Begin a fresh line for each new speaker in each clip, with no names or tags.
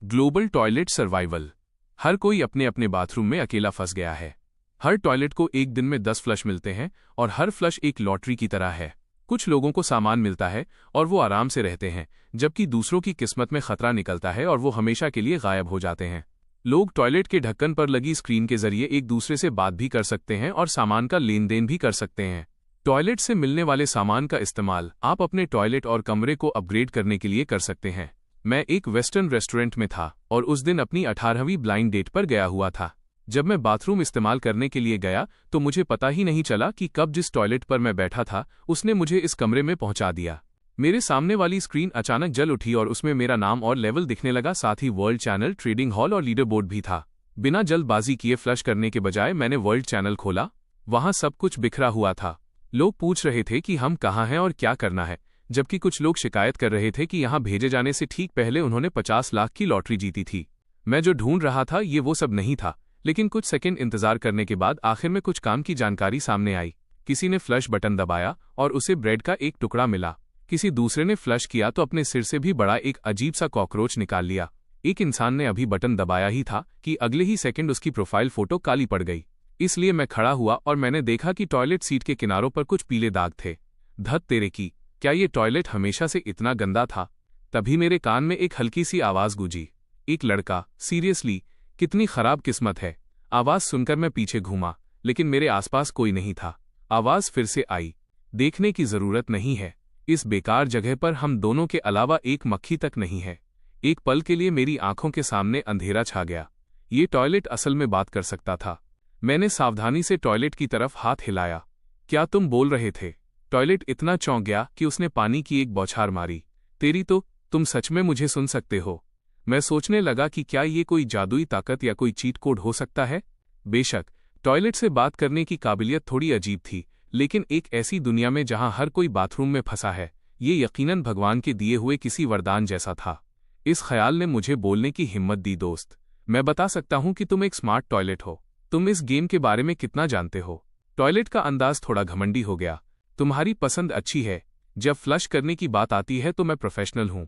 Global toilet survival. हर कोई अपने अपने बाथरूम में अकेला फंस गया है। हर टॉयलेट को एक दिन में 10 फ्लश मिलते हैं और हर फ्लश एक लॉटरी की तरह है। कुछ लोगों को सामान मिलता है और वो आराम से रहते हैं, जबकि दूसरों की किस्मत में खतरा निकलता है और वो हमेशा के लिए गायब हो जाते हैं। लोग टॉयलेट के ढक्कन पर लगी स्क्रीन के जरिए एक दूसरे से बात भी कर सकते हैं और सामान का लेन देन भी कर सकते हैं। टॉयलेट से मिलने वाले सामान का इस्तेमाल आप अपने टॉयलेट और कमरे को अपग्रेड करने के लिए कर सकते हैं। मैं एक वेस्टर्न रेस्टोरेंट में था और उस दिन अपनी 18वीं ब्लाइंड डेट पर गया हुआ था। जब मैं बाथरूम इस्तेमाल करने के लिए गया तो मुझे पता ही नहीं चला कि कब जिस टॉयलेट पर मैं बैठा था उसने मुझे इस कमरे में पहुंचा दिया। मेरे सामने वाली स्क्रीन अचानक जल उठी और उसमें मेरा नाम और लेवल दिखने लगा, साथ ही वर्ल्ड चैनल, ट्रेडिंग हॉल और लीडर बोर्ड भी था। बिना जल्दबाजी किए फ्लश करने के बजाय मैंने वर्ल्ड चैनल खोला। वहां सब कुछ बिखरा हुआ था। लोग पूछ रहे थे कि हम कहाँ हैं और क्या करना है, जबकि कुछ लोग शिकायत कर रहे थे कि यहां भेजे जाने से ठीक पहले उन्होंने 50 लाख की लॉटरी जीती थी। मैं जो ढूंढ रहा था ये वो सब नहीं था, लेकिन कुछ सेकंड इंतजार करने के बाद आखिर में कुछ काम की जानकारी सामने आई। किसी ने फ्लश बटन दबाया और उसे ब्रेड का एक टुकड़ा मिला। किसी दूसरे ने फ्लश किया तो अपने सिर से भी बड़ा एक अजीब सा कॉकरोच निकाल लिया। एक इंसान ने अभी बटन दबाया ही था कि अगले ही सेकंड उसकी प्रोफाइल फोटो काली पड़ गई। इसलिए मैं खड़ा हुआ और मैंने देखा कि टॉयलेट सीट के किनारों पर कुछ पीले दाग थे। धत तेरे की, क्या ये टॉयलेट हमेशा से इतना गंदा था? तभी मेरे कान में एक हल्की सी आवाज गूंजी। एक लड़का, सीरियसली, कितनी खराब किस्मत है। आवाज सुनकर मैं पीछे घूमा, लेकिन मेरे आसपास कोई नहीं था। आवाज फिर से आई, देखने की जरूरत नहीं है, इस बेकार जगह पर हम दोनों के अलावा एक मक्खी तक नहीं है। एक पल के लिए मेरी आंखों के सामने अंधेरा छा गया। ये टॉयलेट असल में बात कर सकता था। मैंने सावधानी से टॉयलेट की तरफ हाथ हिलाया। क्या तुम बोल रहे थे? टॉयलेट इतना चौंक गया कि उसने पानी की एक बौछार मारी। तेरी तो, तुम सच में मुझे सुन सकते हो? मैं सोचने लगा कि क्या ये कोई जादुई ताकत या कोई चीट कोड हो सकता है। बेशक टॉयलेट से बात करने की काबिलियत थोड़ी अजीब थी, लेकिन एक ऐसी दुनिया में जहां हर कोई बाथरूम में फंसा है, ये यकीनन भगवान के दिए हुए किसी वरदान जैसा था। इस ख्याल ने मुझे बोलने की हिम्मत दी। दोस्त, मैं बता सकता हूं कि तुम एक स्मार्ट टॉयलेट हो। तुम इस गेम के बारे में कितना जानते हो? टॉयलेट का अंदाज थोड़ा घमंडी हो गया। तुम्हारी पसंद अच्छी है, जब फ्लश करने की बात आती है तो मैं प्रोफेशनल हूं।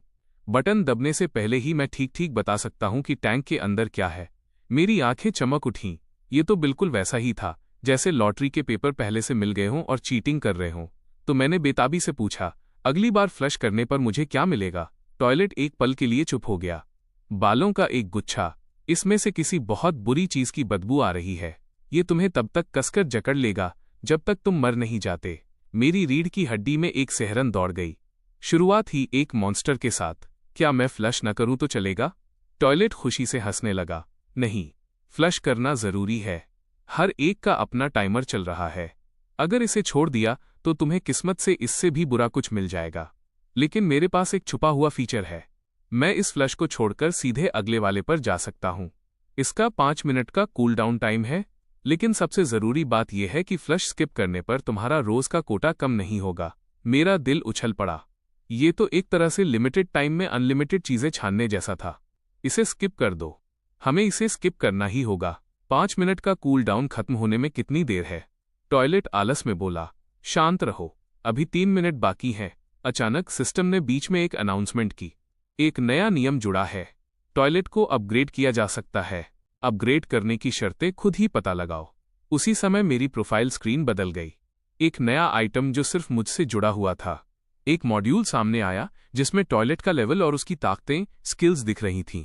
बटन दबने से पहले ही मैं ठीक ठीक बता सकता हूं कि टैंक के अंदर क्या है। मेरी आंखें चमक उठीं। ये तो बिल्कुल वैसा ही था जैसे लॉटरी के पेपर पहले से मिल गए हों और चीटिंग कर रहे हों। तो मैंने बेताबी से पूछा, अगली बार फ्लश करने पर मुझे क्या मिलेगा? टॉयलेट एक पल के लिए चुप हो गया। बालों का एक गुच्छा, इसमें से किसी बहुत बुरी चीज की बदबू आ रही है। ये तुम्हें तब तक कसकर जकड़ लेगा जब तक तुम मर नहीं जाते। मेरी रीढ़ की हड्डी में एक सिहरन दौड़ गई। शुरुआत ही एक मॉन्स्टर के साथ। क्या मैं फ्लश न करूं तो चलेगा? टॉयलेट खुशी से हंसने लगा। नहीं, फ्लश करना जरूरी है। हर एक का अपना टाइमर चल रहा है। अगर इसे छोड़ दिया तो तुम्हें किस्मत से इससे भी बुरा कुछ मिल जाएगा। लेकिन मेरे पास एक छुपा हुआ फीचर है। मैं इस फ्लश को छोड़कर सीधे अगले वाले पर जा सकता हूं। इसका 5 मिनट का कूल डाउन टाइम है। लेकिन सबसे जरूरी बात यह है कि फ्लश स्किप करने पर तुम्हारा रोज का कोटा कम नहीं होगा। मेरा दिल उछल पड़ा। ये तो एक तरह से लिमिटेड टाइम में अनलिमिटेड चीजें छानने जैसा था। इसे स्किप कर दो। हमें इसे स्किप करना ही होगा। 5 मिनट का कूल डाउन खत्म होने में कितनी देर है? टॉयलेट आलस में बोला। शांत रहो, अभी 3 मिनट बाकी हैं। अचानक सिस्टम ने बीच में एक अनाउंसमेंट की। एक नया नियम जुड़ा है। टॉयलेट को अपग्रेड किया जा सकता है। अपग्रेड करने की शर्तें खुद ही पता लगाओ। उसी समय मेरी प्रोफाइल स्क्रीन बदल गई। एक नया आइटम जो सिर्फ मुझसे जुड़ा हुआ था। एक मॉड्यूल सामने आया जिसमें टॉयलेट का लेवल और उसकी ताकतें, स्किल्स दिख रही थीं।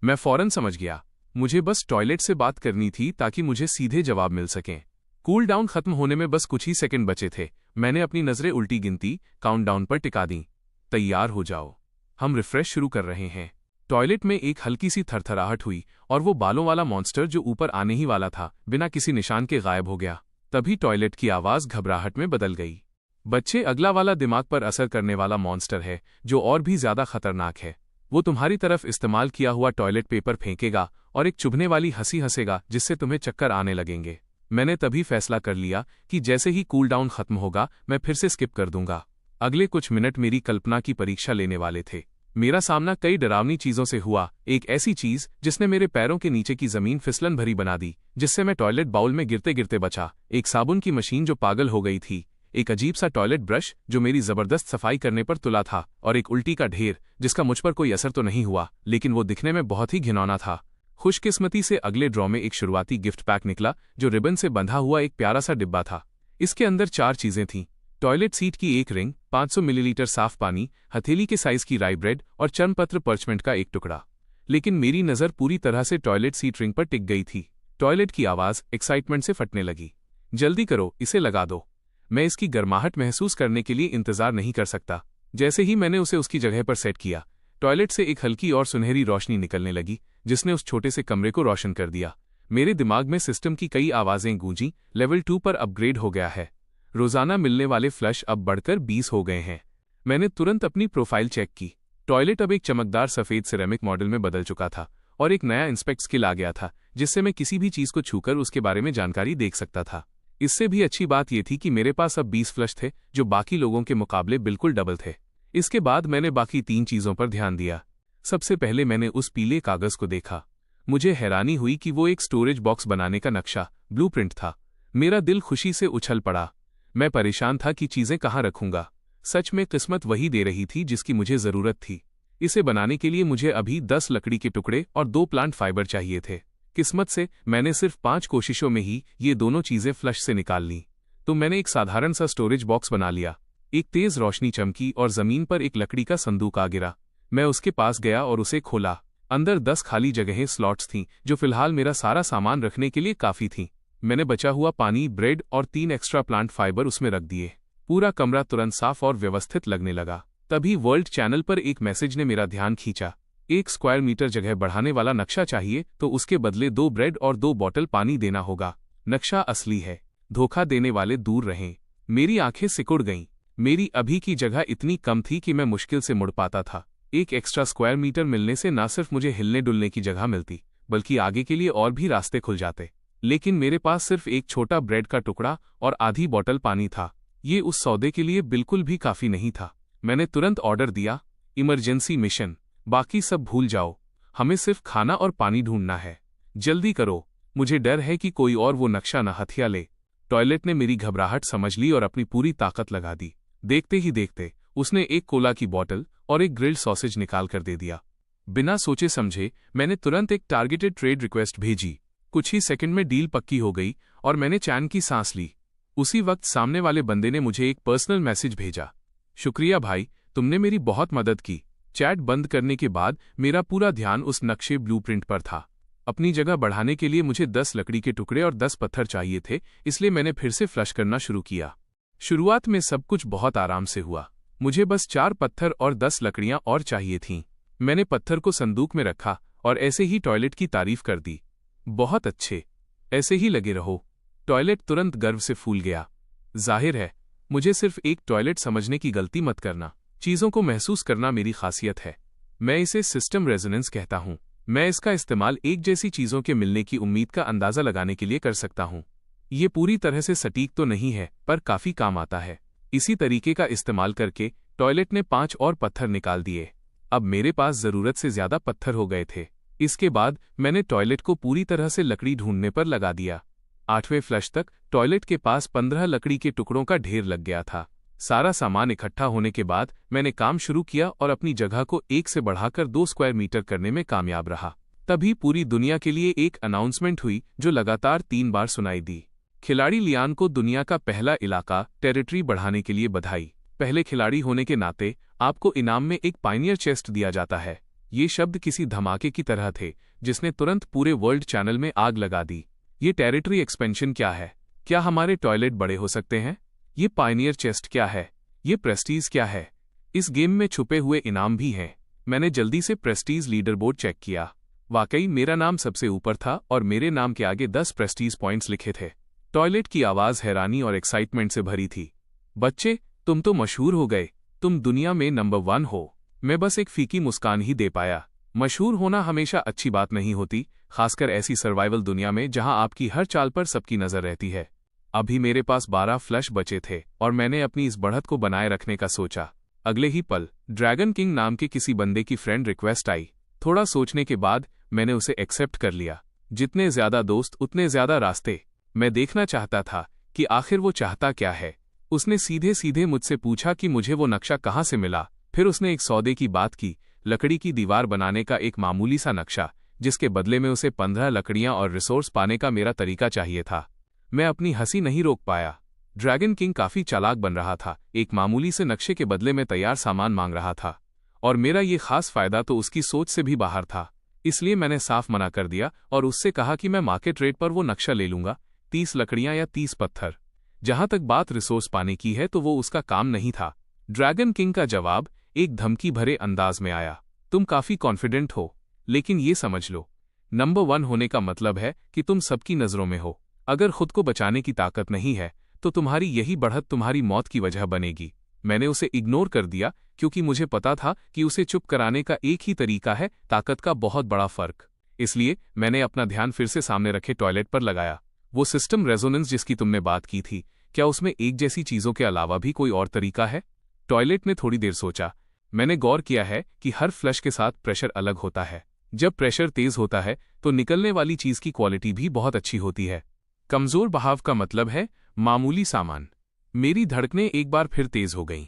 मैं फौरन समझ गया, मुझे बस टॉयलेट से बात करनी थी ताकि मुझे सीधे जवाब मिल सकें। कूल डाउन खत्म होने में बस कुछ ही सेकंड बचे थे। मैंने अपनी नजरें उल्टी गिनती काउंटडाउन पर टिका दी। तैयार हो जाओ, हम रिफ्रेश शुरू कर रहे हैं। टॉयलेट में एक हल्की सी थरथराहट हुई और वो बालों वाला मॉन्स्टर जो ऊपर आने ही वाला था बिना किसी निशान के गायब हो गया। तभी टॉयलेट की आवाज घबराहट में बदल गई। बच्चे, अगला वाला दिमाग पर असर करने वाला मॉन्स्टर है जो और भी ज्यादा खतरनाक है। वो तुम्हारी तरफ इस्तेमाल किया हुआ टॉयलेट पेपर फेंकेगा और एक चुभने वाली हंसी हंसेगा जिससे तुम्हें चक्कर आने लगेंगे। मैंने तभी फैसला कर लिया कि जैसे ही कूल डाउन खत्म होगा मैं फिर से स्किप कर दूंगा। अगले कुछ मिनट मेरी कल्पना की परीक्षा लेने वाले थे। मेरा सामना कई डरावनी चीजों से हुआ। एक ऐसी चीज जिसने मेरे पैरों के नीचे की जमीन फिसलन भरी बना दी, जिससे मैं टॉयलेट बाउल में गिरते गिरते बचा। एक साबुन की मशीन जो पागल हो गई थी। एक अजीब सा टॉयलेट ब्रश जो मेरी जबरदस्त सफाई करने पर तुला था, और एक उल्टी का ढेर जिसका मुझ पर कोई असर तो नहीं हुआ, लेकिन वो दिखने में बहुत ही घिनौना था। खुशकिस्मती से अगले ड्रॉ में एक शुरुआती गिफ्ट पैक निकला जो रिबन से बंधा हुआ एक प्यारा सा डिब्बा था। इसके अंदर 4 चीजें थीं: टॉयलेट सीट की एक रिंग, 500 मिलीलीटर साफ पानी, हथेली के साइज की राई ब्रेड और चर्मपत्र पर्चमेंट का एक टुकड़ा। लेकिन मेरी नज़र पूरी तरह से टॉयलेट सीट रिंग पर टिक गई थी। टॉयलेट की आवाज़ एक्साइटमेंट से फटने लगी। जल्दी करो, इसे लगा दो। मैं इसकी गर्माहट महसूस करने के लिए इंतजार नहीं कर सकता। जैसे ही मैंने उसे उसकी जगह पर सेट किया, टॉयलेट से एक हल्की और सुनहरी रोशनी निकलने लगी जिसने उस छोटे से कमरे को रोशन कर दिया। मेरे दिमाग में सिस्टम की कई आवाज़ें गूंजीं। लेवल 2 पर अपग्रेड हो गया है। रोज़ाना मिलने वाले फ्लश अब बढ़कर 20 हो गए हैं। मैंने तुरंत अपनी प्रोफाइल चेक की। टॉयलेट अब एक चमकदार सफ़ेद सिरेमिक मॉडल में बदल चुका था और एक नया इंस्पेक्ट स्किल आ गया था जिससे मैं किसी भी चीज़ को छूकर उसके बारे में जानकारी देख सकता था। इससे भी अच्छी बात यह थी कि मेरे पास अब 20 फ्लश थे जो बाकी लोगों के मुकाबले बिल्कुल डबल थे। इसके बाद मैंने बाकी 3 चीज़ों पर ध्यान दिया। सबसे पहले मैंने उस पीले कागज़ को देखा। मुझे हैरानी हुई कि वो एक स्टोरेज बॉक्स बनाने का नक्शा, ब्लूप्रिंट था। मेरा दिल खुशी से उछल पड़ा। मैं परेशान था कि चीज़ें कहाँ रखूंगा। सच में किस्मत वही दे रही थी जिसकी मुझे ज़रूरत थी। इसे बनाने के लिए मुझे अभी 10 लकड़ी के टुकड़े और 2 प्लांट फाइबर चाहिए थे। किस्मत से मैंने सिर्फ 5 कोशिशों में ही ये दोनों चीज़ें फ्लश से निकाल लीं। तो मैंने एक साधारण सा स्टोरेज बॉक्स बना लिया। एक तेज़ रोशनी चमकी और ज़मीन पर एक लकड़ी का संदूक आ गिरा। मैं उसके पास गया और उसे खोला। अंदर 10 खाली जगहें स्लॉट्स थीं जो फिलहाल मेरा सारा सामान रखने के लिए काफ़ी थीं। मैंने बचा हुआ पानी, ब्रेड और 3 एक्स्ट्रा प्लांट फाइबर उसमें रख दिए। पूरा कमरा तुरंत साफ और व्यवस्थित लगने लगा। तभी वर्ल्ड चैनल पर एक मैसेज ने मेरा ध्यान खींचा। 1 स्क्वायर मीटर जगह बढ़ाने वाला नक्शा चाहिए तो उसके बदले 2 ब्रेड और 2 बॉटल पानी देना होगा। नक्शा असली है, धोखा देने वाले दूर रहें। मेरी आंखें सिकुड़ गईं। मेरी अभी की जगह इतनी कम थी कि मैं मुश्किल से मुड़ पाता था। 1 एक्स्ट्रा स्क्वायर मीटर मिलने से न सिर्फ मुझे हिलने डुलने की जगह मिलती बल्कि आगे के लिए और भी रास्ते खुल जाते। लेकिन मेरे पास सिर्फ एक छोटा ब्रेड का टुकड़ा और आधी बॉटल पानी था। ये उस सौदे के लिए बिल्कुल भी काफ़ी नहीं था। मैंने तुरंत ऑर्डर दिया, इमरजेंसी मिशन, बाकी सब भूल जाओ, हमें सिर्फ खाना और पानी ढूंढना है, जल्दी करो, मुझे डर है कि कोई और वो नक्शा न हथिया ले। टॉयलेट ने मेरी घबराहट समझ ली और अपनी पूरी ताकत लगा दी। देखते ही देखते उसने एक कोला की बोतल और एक ग्रिल्ड सॉसेज निकाल कर दे दिया। बिना सोचे समझे मैंने तुरंत एक टारगेटेड ट्रेड रिक्वेस्ट भेजी। कुछ ही सेकंड में डील पक्की हो गई और मैंने चैन की सांस ली। उसी वक्त सामने वाले बंदे ने मुझे एक पर्सनल मैसेज भेजा, शुक्रिया भाई, तुमने मेरी बहुत मदद की। चैट बंद करने के बाद मेरा पूरा ध्यान उस नक्शे ब्लूप्रिंट पर था। अपनी जगह बढ़ाने के लिए मुझे 10 लकड़ी के टुकड़े और 10 पत्थर चाहिए थे, इसलिए मैंने फिर से फ्लश करना शुरू किया। शुरुआत में सब कुछ बहुत आराम से हुआ। मुझे बस 4 पत्थर और 10 लकड़ियां और चाहिए थीं। मैंने पत्थर को संदूक में रखा और ऐसे ही टॉयलेट की तारीफ कर दी। बहुत अच्छे, ऐसे ही लगे रहो। टॉयलेट तुरंत गर्व से फूल गया। जाहिर है, मुझे सिर्फ एक टॉयलेट समझने की गलती मत करना। चीज़ों को महसूस करना मेरी खासियत है। मैं इसे सिस्टम रेजोनेंस कहता हूँ। मैं इसका इस्तेमाल एक जैसी चीज़ों के मिलने की उम्मीद का अंदाज़ा लगाने के लिए कर सकता हूँ। ये पूरी तरह से सटीक तो नहीं है, पर काफ़ी काम आता है। इसी तरीके का इस्तेमाल करके टॉयलेट ने 5 और पत्थर निकाल दिए। अब मेरे पास ज़रूरत से ज़्यादा पत्थर हो गए थे। इसके बाद मैंने टॉयलेट को पूरी तरह से लकड़ी ढूंढने पर लगा दिया। 8वें फ्लश तक टॉयलेट के पास 15 लकड़ी के टुकड़ों का ढेर लग गया था। सारा सामान इकट्ठा होने के बाद मैंने काम शुरू किया और अपनी जगह को 1 से बढ़ाकर 2 स्क्वायर मीटर करने में कामयाब रहा। तभी पूरी दुनिया के लिए एक अनाउंसमेंट हुई जो लगातार 3 बार सुनाई दी। खिलाड़ी लियान को दुनिया का पहला इलाका टेरिटरी बढ़ाने के लिए बधाई। पहले खिलाड़ी होने के नाते आपको इनाम में एक पायनियर चेस्ट दिया जाता है। ये शब्द किसी धमाके की तरह थे जिसने तुरंत पूरे वर्ल्ड चैनल में आग लगा दी। ये टेरिटरी एक्सपेंशन क्या है? क्या हमारे टॉयलेट बड़े हो सकते हैं? ये पायनियर चेस्ट क्या है? ये प्रेस्टीज क्या है? इस गेम में छुपे हुए इनाम भी हैं। मैंने जल्दी से प्रेस्टीज लीडरबोर्ड चेक किया। वाकई मेरा नाम सबसे ऊपर था और मेरे नाम के आगे 10 प्रेस्टीज पॉइंट्स लिखे थे। टॉयलेट की आवाज़ हैरानी और एक्साइटमेंट से भरी थी। बच्चे, तुम तो मशहूर हो गए, तुम दुनिया में नंबर 1 हो। मैं बस एक फीकी मुस्कान ही दे पाया। मशहूर होना हमेशा अच्छी बात नहीं होती, खासकर ऐसी सर्वाइवल दुनिया में जहां आपकी हर चाल पर सबकी नज़र रहती है। अभी मेरे पास 12 फ्लश बचे थे और मैंने अपनी इस बढ़त को बनाए रखने का सोचा। अगले ही पल ड्रैगन किंग नाम के किसी बंदे की फ्रेंड रिक्वेस्ट आई। थोड़ा सोचने के बाद मैंने उसे एक्सेप्ट कर लिया। जितने ज़्यादा दोस्त उतने ज़्यादा रास्ते। मैं देखना चाहता था कि आखिर वो चाहता क्या है। उसने सीधे सीधे मुझसे पूछा कि मुझे वो नक्शा कहाँ से मिला। फिर उसने एक सौदे की बात की, लकड़ी की दीवार बनाने का एक मामूली सा नक्शा, जिसके बदले में उसे 15 लकड़ियां और रिसोर्स पाने का मेरा तरीका चाहिए था। मैं अपनी हंसी नहीं रोक पाया। ड्रैगन किंग काफी चालाक बन रहा था, एक मामूली से नक्शे के बदले में तैयार सामान मांग रहा था, और मेरा ये खास फायदा तो उसकी सोच से भी बाहर था। इसलिए मैंने साफ मना कर दिया और उससे कहा कि मैं मार्केट रेट पर वो नक्शा ले लूंगा, 30 लकड़ियां या 30 पत्थर। जहां तक बात रिसोर्स पाने की है तो वो उसका काम नहीं था। ड्रैगन किंग का जवाब एक धमकी भरे अंदाज में आया, तुम काफी कॉन्फिडेंट हो, लेकिन ये समझ लो, नंबर 1 होने का मतलब है कि तुम सबकी नजरों में हो। अगर खुद को बचाने की ताकत नहीं है तो तुम्हारी यही बढ़त तुम्हारी मौत की वजह बनेगी। मैंने उसे इग्नोर कर दिया क्योंकि मुझे पता था कि उसे चुप कराने का एक ही तरीका है, ताकत का बहुत बड़ा फर्क। इसलिए मैंने अपना ध्यान फिर से सामने रखे टॉयलेट पर लगाया। वो सिस्टम रेजोनेंस जिसकी तुमने बात की थी, क्या उसमें एक जैसी चीजों के अलावा भी कोई और तरीका है? टॉयलेट ने थोड़ी देर सोचा। मैंने गौर किया है कि हर फ्लश के साथ प्रेशर अलग होता है। जब प्रेशर तेज होता है तो निकलने वाली चीज की क्वालिटी भी बहुत अच्छी होती है। कमजोर बहाव का मतलब है मामूली सामान। मेरी धड़कनें एक बार फिर तेज हो गईं।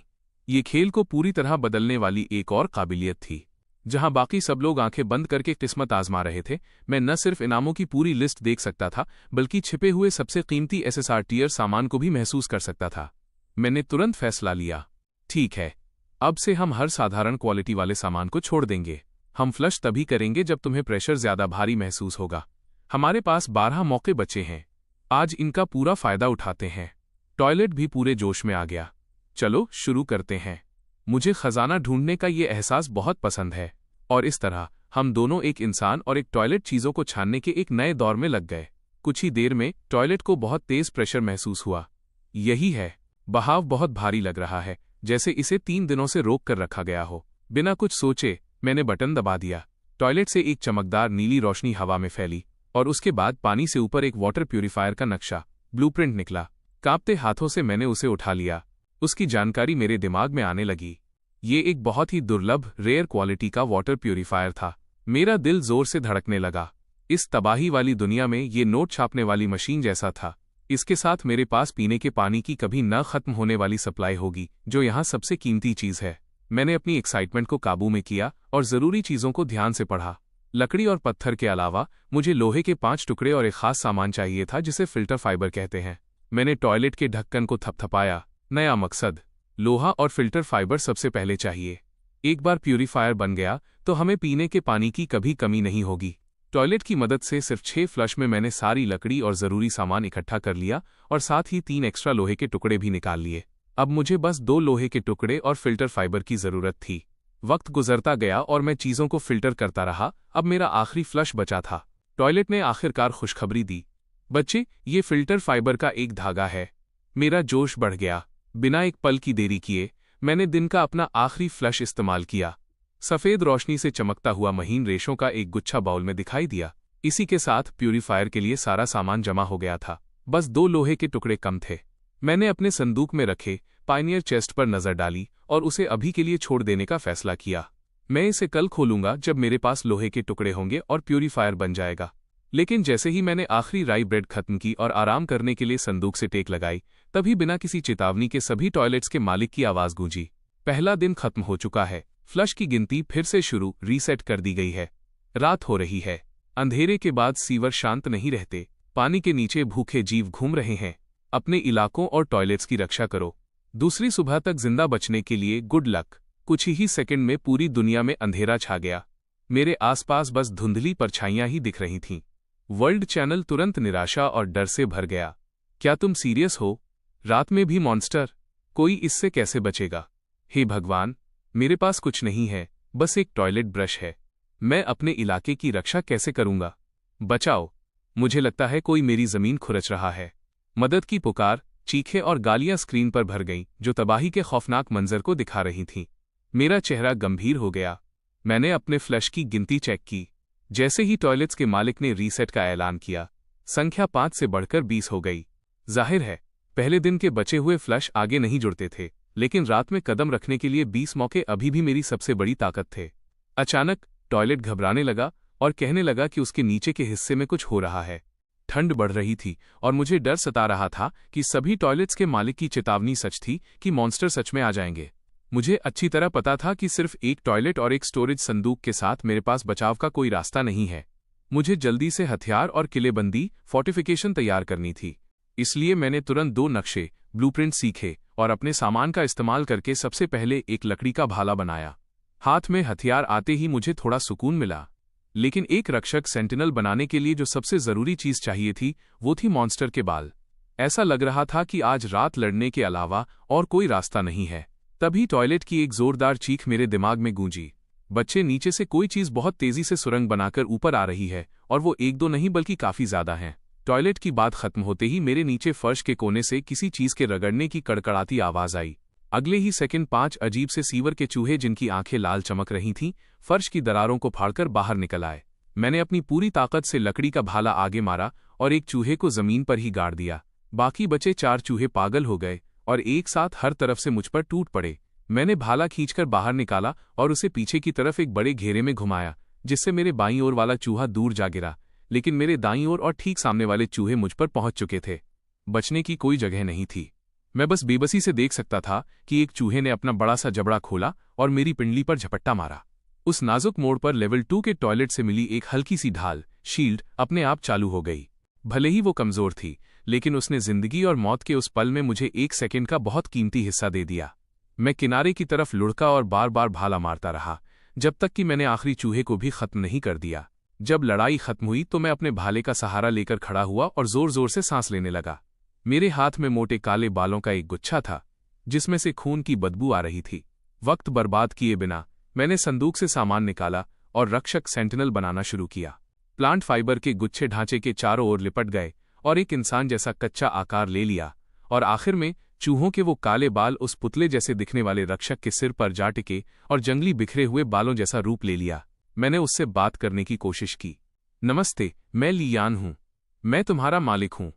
ये खेल को पूरी तरह बदलने वाली एक और काबिलियत थी। जहां बाकी सब लोग आंखें बंद करके किस्मत आजमा रहे थे, मैं न सिर्फ इनामों की पूरी लिस्ट देख सकता था, बल्कि छिपे हुए सबसे कीमती SSR टियर सामान को भी महसूस कर सकता था। मैंने तुरंत फैसला लिया, ठीक है, अब से हम हर साधारण क्वालिटी वाले सामान को छोड़ देंगे। हम फ्लश तभी करेंगे जब तुम्हें प्रेशर ज्यादा भारी महसूस होगा। हमारे पास 12 मौके बचे हैं, आज इनका पूरा फायदा उठाते हैं। टॉयलेट भी पूरे जोश में आ गया। चलो शुरू करते हैं। मुझे खजाना ढूंढने का ये एहसास बहुत पसंद है। और इस तरह हम दोनों एक इंसान और एक टॉयलेट चीजों को छानने के एक नए दौर में लग गए। कुछ ही देर में टॉयलेट को बहुत तेज प्रेशर महसूस हुआ। यही है, बहाव बहुत भारी लग रहा है, जैसे इसे 3 दिनों से रोक कर रखा गया हो। बिना कुछ सोचे मैंने बटन दबा दिया। टॉयलेट से एक चमकदार नीली रोशनी हवा में फैली और उसके बाद पानी से ऊपर एक वाटर प्यूरिफायर का नक्शा, ब्लूप्रिंट निकला। कांपते हाथों से मैंने उसे उठा लिया। उसकी जानकारी मेरे दिमाग में आने लगी। ये एक बहुत ही दुर्लभ, रेयर क्वालिटी का वाटर प्यूरिफायर था। मेरा दिल जोर से धड़कने लगा। इस तबाही वाली दुनिया में ये नोट छापने वाली मशीन जैसा था। इसके साथ मेरे पास पीने के पानी की कभी न खत्म होने वाली सप्लाई होगी, जो यहाँ सबसे कीमती चीज है। मैंने अपनी एक्साइटमेंट को काबू में किया और जरूरी चीजों को ध्यान से पढ़ा। लकड़ी और पत्थर के अलावा मुझे लोहे के 5 टुकड़े और एक खास सामान चाहिए था जिसे फिल्टर फाइबर कहते हैं। मैंने टॉयलेट के ढक्कन को थपथपाया। नया मकसद, लोहा और फिल्टर फाइबर सबसे पहले चाहिए। एक बार प्यूरीफायर बन गया तो हमें पीने के पानी की कभी कमी नहीं होगी। टॉयलेट की मदद से सिर्फ 6 फ्लश में मैंने सारी लकड़ी और जरूरी सामान इकट्ठा कर लिया और साथ ही 3 एक्स्ट्रा लोहे के टुकड़े भी निकाल लिए। अब मुझे बस 2 लोहे के टुकड़े और फिल्टर फाइबर की जरूरत थी। वक्त गुजरता गया और मैं चीजों को फिल्टर करता रहा। अब मेरा आखिरी फ्लश बचा था। टॉयलेट ने आखिरकार खुशखबरी दी, बच्चे, ये फिल्टर फाइबर का एक धागा है। मेरा जोश बढ़ गया। बिना एक पल की देरी किए मैंने दिन का अपना आखिरी फ्लश इस्तेमाल किया। सफेद रोशनी से चमकता हुआ महीन रेशों का एक गुच्छा बाउल में दिखाई दिया। इसी के साथ प्यूरीफायर के लिए सारा सामान जमा हो गया था। बस 2 लोहे के टुकड़े कम थे। मैंने अपने संदूक में रखे पायनियर चेस्ट पर नजर डाली और उसे अभी के लिए छोड़ देने का फैसला किया। मैं इसे कल खोलूंगा जब मेरे पास लोहे के टुकड़े होंगे और प्यूरीफायर बन जाएगा। लेकिन जैसे ही मैंने आखिरी राई ब्रेड खत्म की और आराम करने के लिए संदूक से टेक लगाई, तभी बिना किसी चेतावनी के सभी टॉयलेट्स के मालिक की आवाज गूंजी। पहला दिन खत्म हो चुका है। फ्लश की गिनती फिर से शुरू, रीसेट कर दी गई है। रात हो रही है। अंधेरे के बाद सीवर शांत नहीं रहते। पानी के नीचे भूखे जीव घूम रहे हैं। अपने इलाकों और टॉयलेट्स की रक्षा करो। दूसरी सुबह तक जिंदा बचने के लिए गुड लक। कुछ ही सेकंड में पूरी दुनिया में अंधेरा छा गया। मेरे आसपास बस धुंधली परछाइयां ही दिख रही थीं। वर्ल्ड चैनल तुरंत निराशा और डर से भर गया। क्या तुम सीरियस हो? रात में भी मॉन्स्टर? कोई इससे कैसे बचेगा? हे भगवान, मेरे पास कुछ नहीं है, बस एक टॉयलेट ब्रश है। मैं अपने इलाके की रक्षा कैसे करूंगा? बचाओ, मुझे लगता है कोई मेरी जमीन खुरच रहा है। मदद की पुकार, चीखें और गालियां स्क्रीन पर भर गईं, जो तबाही के खौफनाक मंजर को दिखा रही थीं। मेरा चेहरा गंभीर हो गया। मैंने अपने फ्लश की गिनती चेक की। जैसे ही टॉयलेट्स के मालिक ने रीसेट का ऐलान किया, संख्या 5 से बढ़कर 20 हो गई। जाहिर है, पहले दिन के बचे हुए फ्लश आगे नहीं जुड़ते थे, लेकिन रात में कदम रखने के लिए 20 मौके अभी भी मेरी सबसे बड़ी ताकत थे। अचानक टॉयलेट घबराने लगा और कहने लगा कि उसके नीचे के हिस्से में कुछ हो रहा है। ठंड बढ़ रही थी और मुझे डर सता रहा था कि सभी टॉयलेट्स के मालिक की चेतावनी सच थी कि मॉन्स्टर सच में आ जाएंगे। मुझे अच्छी तरह पता था कि सिर्फ एक टॉयलेट और एक स्टोरेज संदूक के साथ मेरे पास बचाव का कोई रास्ता नहीं है। मुझे जल्दी से हथियार और किलेबंदी फोर्टिफिकेशन तैयार करनी थी। इसलिए मैंने तुरंत 2 नक्शे ब्लूप्रिंट सीखे और अपने सामान का इस्तेमाल करके सबसे पहले एक लकड़ी का भाला बनाया। हाथ में हथियार आते ही मुझे थोड़ा सुकून मिला। लेकिन एक रक्षक सेंटिनल बनाने के लिए जो सबसे जरूरी चीज चाहिए थी वो थी मॉन्स्टर के बाल। ऐसा लग रहा था कि आज रात लड़ने के अलावा और कोई रास्ता नहीं है। तभी टॉयलेट की एक जोरदार चीख मेरे दिमाग में गूंजी। बच्चे, नीचे से कोई चीज बहुत तेजी से सुरंग बनाकर ऊपर आ रही है और वो 1-2 नहीं बल्कि काफी ज्यादा हैं। टॉयलेट की बात खत्म होते ही मेरे नीचे फर्श के कोने से किसी चीज के रगड़ने की कड़कड़ाती आवाज आई। अगले ही सेकंड 5 अजीब से सीवर के चूहे, जिनकी आंखें लाल चमक रही थीं, फर्श की दरारों को फाड़कर बाहर निकल आए। मैंने अपनी पूरी ताकत से लकड़ी का भाला आगे मारा और एक चूहे को जमीन पर ही गाड़ दिया। बाकी बचे 4 चूहे पागल हो गए और एक साथ हर तरफ से मुझ पर टूट पड़े। मैंने भाला खींचकर बाहर निकाला और उसे पीछे की तरफ एक बड़े घेरे में घुमाया, जिससे मेरे बाईं ओर वाला चूहा दूर जा गिरा। लेकिन मेरे दाईं ओर और ठीक सामने वाले चूहे मुझ पर पहुंच चुके थे। बचने की कोई जगह नहीं थी। मैं बस बेबसी से देख सकता था कि एक चूहे ने अपना बड़ा सा जबड़ा खोला और मेरी पिंडली पर झपट्टा मारा। उस नाजुक मोड़ पर लेवल 2 के टॉयलेट से मिली एक हल्की सी ढाल शील्ड अपने आप चालू हो गई। भले ही वो कमजोर थी, लेकिन उसने जिंदगी और मौत के उस पल में मुझे 1 सेकंड का बहुत कीमती हिस्सा दे दिया। मैं किनारे की तरफ लुढ़का और बार बार भाला मारता रहा, जब तक कि मैंने आखिरी चूहे को भी खत्म नहीं कर दिया। जब लड़ाई खत्म हुई तो मैं अपने भाले का सहारा लेकर खड़ा हुआ और जोर जोर से सांस लेने लगा। मेरे हाथ में मोटे काले बालों का एक गुच्छा था, जिसमें से खून की बदबू आ रही थी। वक्त बर्बाद किए बिना मैंने संदूक से सामान निकाला और रक्षक सेंटिनल बनाना शुरू किया। प्लांट फाइबर के गुच्छे ढांचे के चारों ओर लिपट गए और एक इंसान जैसा कच्चा आकार ले लिया, और आखिर में चूहों के वो काले बाल उस पुतले जैसे दिखने वाले रक्षक के सिर पर जा टिके और जंगली बिखरे हुए बालों जैसा रूप ले लिया। मैंने उससे बात करने की कोशिश की। नमस्ते, मैं लियान हूं। मैं तुम्हारा मालिक हूं।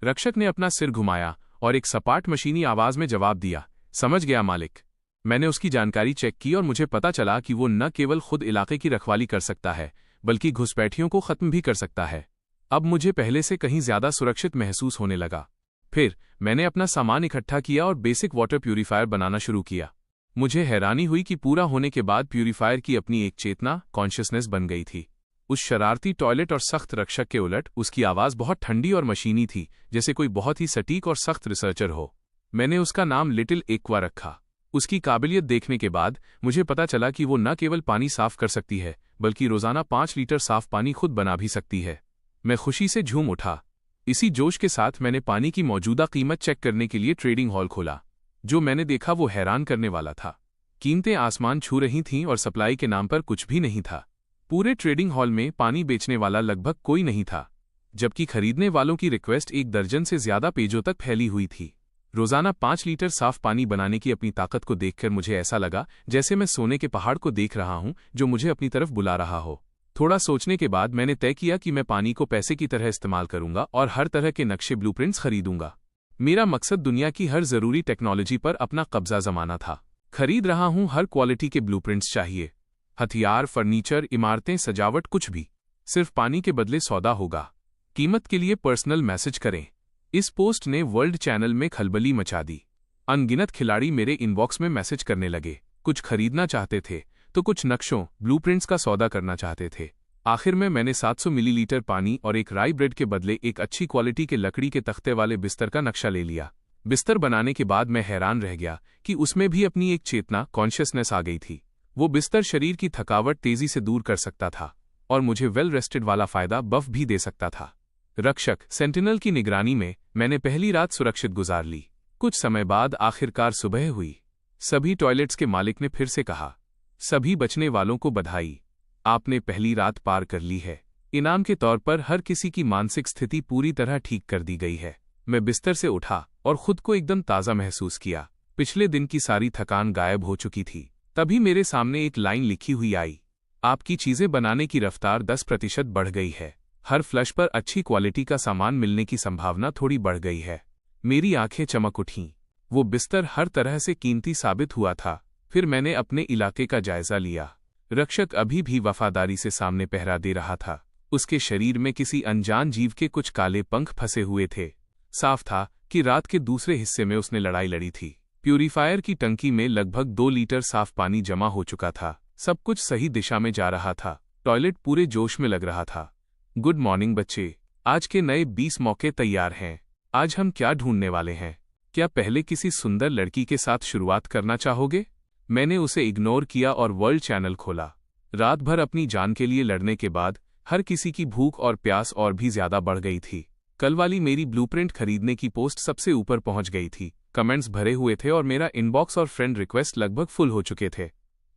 रक्षक ने अपना सिर घुमाया और एक सपाट मशीनी आवाज में जवाब दिया, समझ गया मालिक। मैंने उसकी जानकारी चेक की और मुझे पता चला कि वो न केवल खुद इलाके की रखवाली कर सकता है, बल्कि घुसपैठियों को खत्म भी कर सकता है। अब मुझे पहले से कहीं ज्यादा सुरक्षित महसूस होने लगा। फिर मैंने अपना सामान इकट्ठा किया और बेसिक वाटर प्यूरीफायर बनाना शुरू किया। मुझे हैरानी हुई कि पूरा होने के बाद प्यूरीफायर की अपनी एक चेतना, कॉन्शियसनेस बन गई थी। उस शरारती टॉयलेट और सख्त रक्षक के उलट उसकी आवाज बहुत ठंडी और मशीनी थी, जैसे कोई बहुत ही सटीक और सख्त रिसर्चर हो। मैंने उसका नाम लिटिल एक्वा रखा। उसकी काबिलियत देखने के बाद मुझे पता चला कि वो न केवल पानी साफ कर सकती है, बल्कि रोजाना 5 लीटर साफ पानी खुद बना भी सकती है। मैं खुशी से झूम उठा। इसी जोश के साथ मैंने पानी की मौजूदा कीमत चेक करने के लिए ट्रेडिंग हॉल खोला। जो मैंने देखा वो हैरान करने वाला था। कीमतें आसमान छू रही थीं और सप्लाई के नाम पर कुछ भी नहीं था। पूरे ट्रेडिंग हॉल में पानी बेचने वाला लगभग कोई नहीं था, जबकि खरीदने वालों की रिक्वेस्ट 1 दर्जन से ज्यादा पेजों तक फैली हुई थी। रोजाना 5 लीटर साफ पानी बनाने की अपनी ताकत को देखकर मुझे ऐसा लगा जैसे मैं सोने के पहाड़ को देख रहा हूं जो मुझे अपनी तरफ बुला रहा हो। थोड़ा सोचने के बाद मैंने तय किया कि मैं पानी को पैसे की तरह इस्तेमाल करूंगा और हर तरह के नक्शे ब्लूप्रिंट्स खरीदूंगा। मेरा मकसद दुनिया की हर जरूरी टेक्नोलॉजी पर अपना कब्जा जमाना था। खरीद रहा हूं, हर क्वालिटी के ब्लूप्रिंट्स चाहिए। हथियार, फर्नीचर, इमारतें, सजावट, कुछ भी। सिर्फ पानी के बदले सौदा होगा। कीमत के लिए पर्सनल मैसेज करें। इस पोस्ट ने वर्ल्ड चैनल में खलबली मचा दी। अनगिनत खिलाड़ी मेरे इनबॉक्स में मैसेज करने लगे। कुछ खरीदना चाहते थे तो कुछ नक्शों, ब्लूप्रिंट्स का सौदा करना चाहते थे। आखिर में मैंने 700 मिलीलीटर पानी और एक राई ब्रेड के बदले एक अच्छी क्वालिटी के लकड़ी के तख्ते वाले बिस्तर का नक्शा ले लिया। बिस्तर बनाने के बाद मैं हैरान रह गया कि उसमें भी अपनी एक चेतना, कॉन्शियसनेस आ गई थी। वो बिस्तर शरीर की थकावट तेजी से दूर कर सकता था और मुझे वेल रेस्टेड वाला फायदा बफ भी दे सकता था। रक्षक सेंटिनल की निगरानी में मैंने पहली रात सुरक्षित गुजार ली। कुछ समय बाद आखिरकार सुबह हुई। सभी टॉयलेट्स के मालिक ने फिर से कहा, सभी बचने वालों को बधाई, आपने पहली रात पार कर ली है। इनाम के तौर पर हर किसी की मानसिक स्थिति पूरी तरह ठीक कर दी गई है। मैं बिस्तर से उठा और खुद को एकदम ताज़ा महसूस किया। पिछले दिन की सारी थकान गायब हो चुकी थी। तभी मेरे सामने एक लाइन लिखी हुई आई, आपकी चीजें बनाने की रफ्तार 10% बढ़ गई है। हर फ्लश पर अच्छी क्वालिटी का सामान मिलने की संभावना थोड़ी बढ़ गई है। मेरी आंखें चमक उठीं। वो बिस्तर हर तरह से कीमती साबित हुआ था। फिर मैंने अपने इलाके का जायजा लिया। रक्षक अभी भी वफादारी से सामने पहरा दे रहा था। उसके शरीर में किसी अनजान जीव के कुछ काले पंख फंसे हुए थे। साफ था कि रात के दूसरे हिस्से में उसने लड़ाई लड़ी थी। प्यूरीफायर की टंकी में लगभग 2 लीटर साफ पानी जमा हो चुका था। सब कुछ सही दिशा में जा रहा था। टॉयलेट पूरे जोश में लग रहा था। गुड मॉर्निंग बच्चे, आज के नए 20 मौके तैयार हैं। आज हम क्या ढूंढने वाले हैं? क्या पहले किसी सुंदर लड़की के साथ शुरुआत करना चाहोगे? मैंने उसे इग्नोर किया और वर्ल्ड चैनल खोला। रात भर अपनी जान के लिए लड़ने के बाद हर किसी की भूख और प्यास और भी ज्यादा बढ़ गई थी। कल वाली मेरी ब्लूप्रिंट खरीदने की पोस्ट सबसे ऊपर पहुंच गई थी। कमेंट्स भरे हुए थे और मेरा इनबॉक्स और फ्रेंड रिक्वेस्ट लगभग फुल हो चुके थे।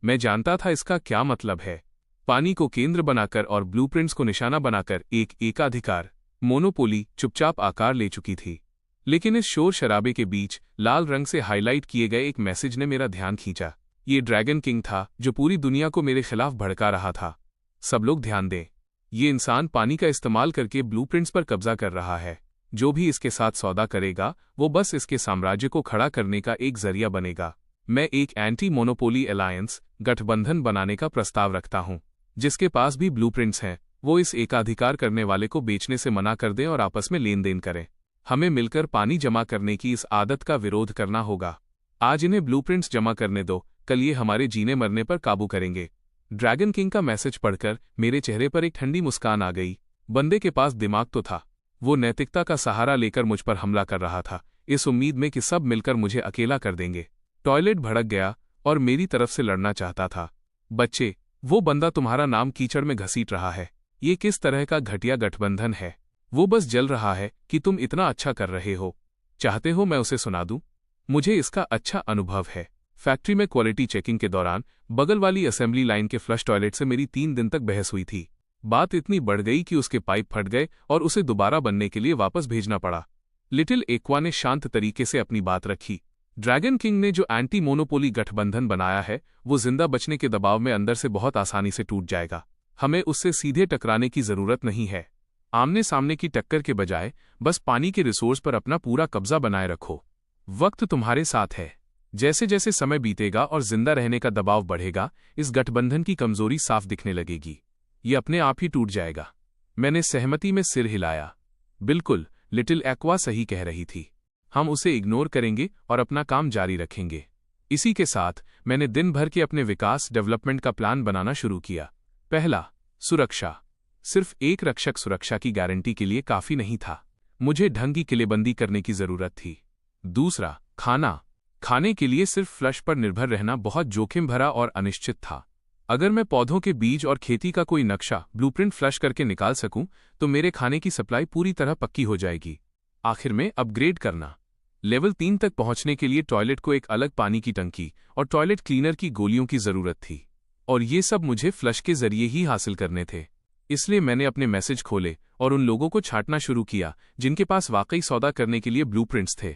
मैं जानता था इसका क्या मतलब है। पानी को केंद्र बनाकर और ब्लूप्रिंट्स को निशाना बनाकर एक एकाधिकार मोनोपोली चुपचाप आकार ले चुकी थी। लेकिन इस शोर शराबे के बीच लाल रंग से हाईलाइट किए गए एक मैसेज ने मेरा ध्यान खींचा। ये ड्रैगन किंग था जो पूरी दुनिया को मेरे खिलाफ भड़का रहा था। सब लोग ध्यान दें, ये इंसान पानी का इस्तेमाल करके ब्लूप्रिंट्स पर कब्जा कर रहा है। जो भी इसके साथ सौदा करेगा वो बस इसके साम्राज्य को खड़ा करने का एक जरिया बनेगा। मैं एक एंटी मोनोपोली अलायंस गठबंधन बनाने का प्रस्ताव रखता हूं। जिसके पास भी ब्लूप्रिंट्स हैं वो इस एकाधिकार करने वाले को बेचने से मना कर दें और आपस में लेन देन करें। हमें मिलकर पानी जमा करने की इस आदत का विरोध करना होगा। आज इन्हें ब्लूप्रिंट्स जमा करने दो, कल ये हमारे जीने मरने पर काबू करेंगे। ड्रैगन किंग का मैसेज पढ़कर मेरे चेहरे पर एक ठंडी मुस्कान आ गई। बंदे के पास दिमाग तो था। वो नैतिकता का सहारा लेकर मुझ पर हमला कर रहा था, इस उम्मीद में कि सब मिलकर मुझे अकेला कर देंगे। टॉयलेट भड़क गया और मेरी तरफ से लड़ना चाहता था। बच्चे, वो बंदा तुम्हारा नाम कीचड़ में घसीट रहा है। ये किस तरह का घटिया गठबंधन है? वो बस जल रहा है कि तुम इतना अच्छा कर रहे हो। चाहते हो मैं उसे सुना दूं? मुझे इसका अच्छा अनुभव है। फैक्ट्री में क्वालिटी चेकिंग के दौरान बगल वाली असेंबली लाइन के फ्लश टॉयलेट से मेरी 3 दिन तक बहस हुई थी। बात इतनी बढ़ गई कि उसके पाइप फट गए और उसे दोबारा बनने के लिए वापस भेजना पड़ा। लिटिल एक्वा ने शांत तरीके से अपनी बात रखी। ड्रैगन किंग ने जो एंटी मोनोपोली गठबंधन बनाया है वो जिंदा बचने के दबाव में अंदर से बहुत आसानी से टूट जाएगा। हमें उससे सीधे टकराने की जरूरत नहीं है। आमने सामने की टक्कर के बजाय बस पानी के रिसोर्स पर अपना पूरा कब्जा बनाए रखो। वक्त तुम्हारे साथ है। जैसे जैसे समय बीतेगा और जिंदा रहने का दबाव बढ़ेगा, इस गठबंधन की कमजोरी साफ दिखने लगेगी। ये अपने आप ही टूट जाएगा। मैंने सहमति में सिर हिलाया। बिल्कुल, लिटिल एक्वा सही कह रही थी। हम उसे इग्नोर करेंगे और अपना काम जारी रखेंगे। इसी के साथ मैंने दिन भर के अपने विकास डेवलपमेंट का प्लान बनाना शुरू किया। पहला, सुरक्षा। सिर्फ एक रक्षक सुरक्षा की गारंटी के लिए काफी नहीं था। मुझे ढंग की किलेबंदी करने की जरूरत थी। दूसरा, खाना। खाने के लिए सिर्फ फ्लश पर निर्भर रहना बहुत जोखिम भरा और अनिश्चित था। अगर मैं पौधों के बीज और खेती का कोई नक्शा ब्लूप्रिंट फ्लश करके निकाल सकूं तो मेरे खाने की सप्लाई पूरी तरह पक्की हो जाएगी। आखिर में अपग्रेड करना। लेवल 3 तक पहुंचने के लिए टॉयलेट को एक अलग पानी की टंकी और टॉयलेट क्लीनर की गोलियों की जरूरत थी, और ये सब मुझे फ्लश के जरिए ही हासिल करने थे। इसलिए मैंने अपने मैसेज खोले और उन लोगों को छांटना शुरू किया जिनके पास वाकई सौदा करने के लिए ब्लूप्रिंट्स थे।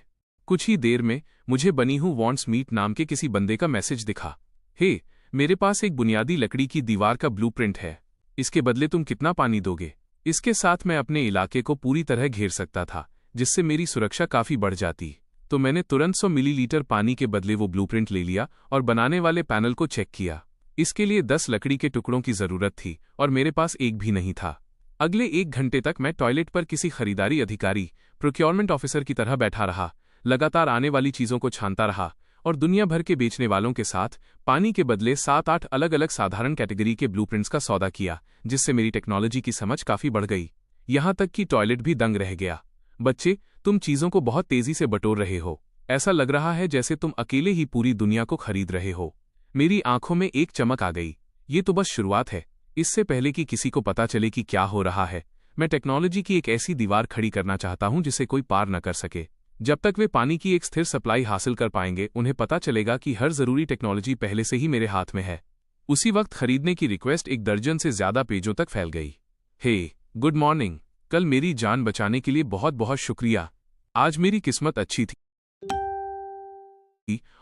कुछ ही देर में मुझे बनी हूँ वॉन्ट्स मीट नाम के किसी बंदे का मैसेज दिखा। हे, मेरे पास एक बुनियादी लकड़ी की दीवार का ब्लूप्रिंट है। इसके बदले तुम कितना पानी दोगे? इसके साथ मैं अपने इलाके को पूरी तरह घेर सकता था, जिससे मेरी सुरक्षा काफी बढ़ जाती। तो मैंने तुरंत 100 मिलीलीटर पानी के बदले वो ब्लूप्रिंट ले लिया और बनाने वाले पैनल को चेक किया। इसके लिए 10 लकड़ी के टुकड़ों की जरूरत थी और मेरे पास एक भी नहीं था। अगले 1 घंटे तक मैं टॉयलेट पर किसी खरीदारी अधिकारी, प्रोक्योरमेंट ऑफिसर की तरह बैठा रहा, लगातार आने वाली चीजों को छानता रहा और दुनिया भर के बेचने वालों के साथ पानी के बदले 7-8 अलग अलग साधारण कैटेगरी के ब्लूप्रिंट्स का सौदा किया, जिससे मेरी टेक्नोलॉजी की समझ काफी बढ़ गई। यहां तक कि टॉयलेट भी दंग रह गया। बच्चे, तुम चीजों को बहुत तेजी से बटोर रहे हो। ऐसा लग रहा है जैसे तुम अकेले ही पूरी दुनिया को खरीद रहे हो। मेरी आंखों में एक चमक आ गई। ये तो बस शुरुआत है। इससे पहले कि किसी को पता चले कि क्या हो रहा है, मैं टेक्नोलॉजी की एक ऐसी दीवार खड़ी करना चाहता हूं जिसे कोई पार न कर सके। जब तक वे पानी की एक स्थिर सप्लाई हासिल कर पाएंगे, उन्हें पता चलेगा कि हर जरूरी टेक्नोलॉजी पहले से ही मेरे हाथ में है। उसी वक्त खरीदने की रिक्वेस्ट 1 दर्जन से ज्यादा पेजों तक फैल गई। हे, गुड मॉर्निंग। कल मेरी जान बचाने के लिए बहुत बहुत शुक्रिया। आज मेरी किस्मत अच्छी थी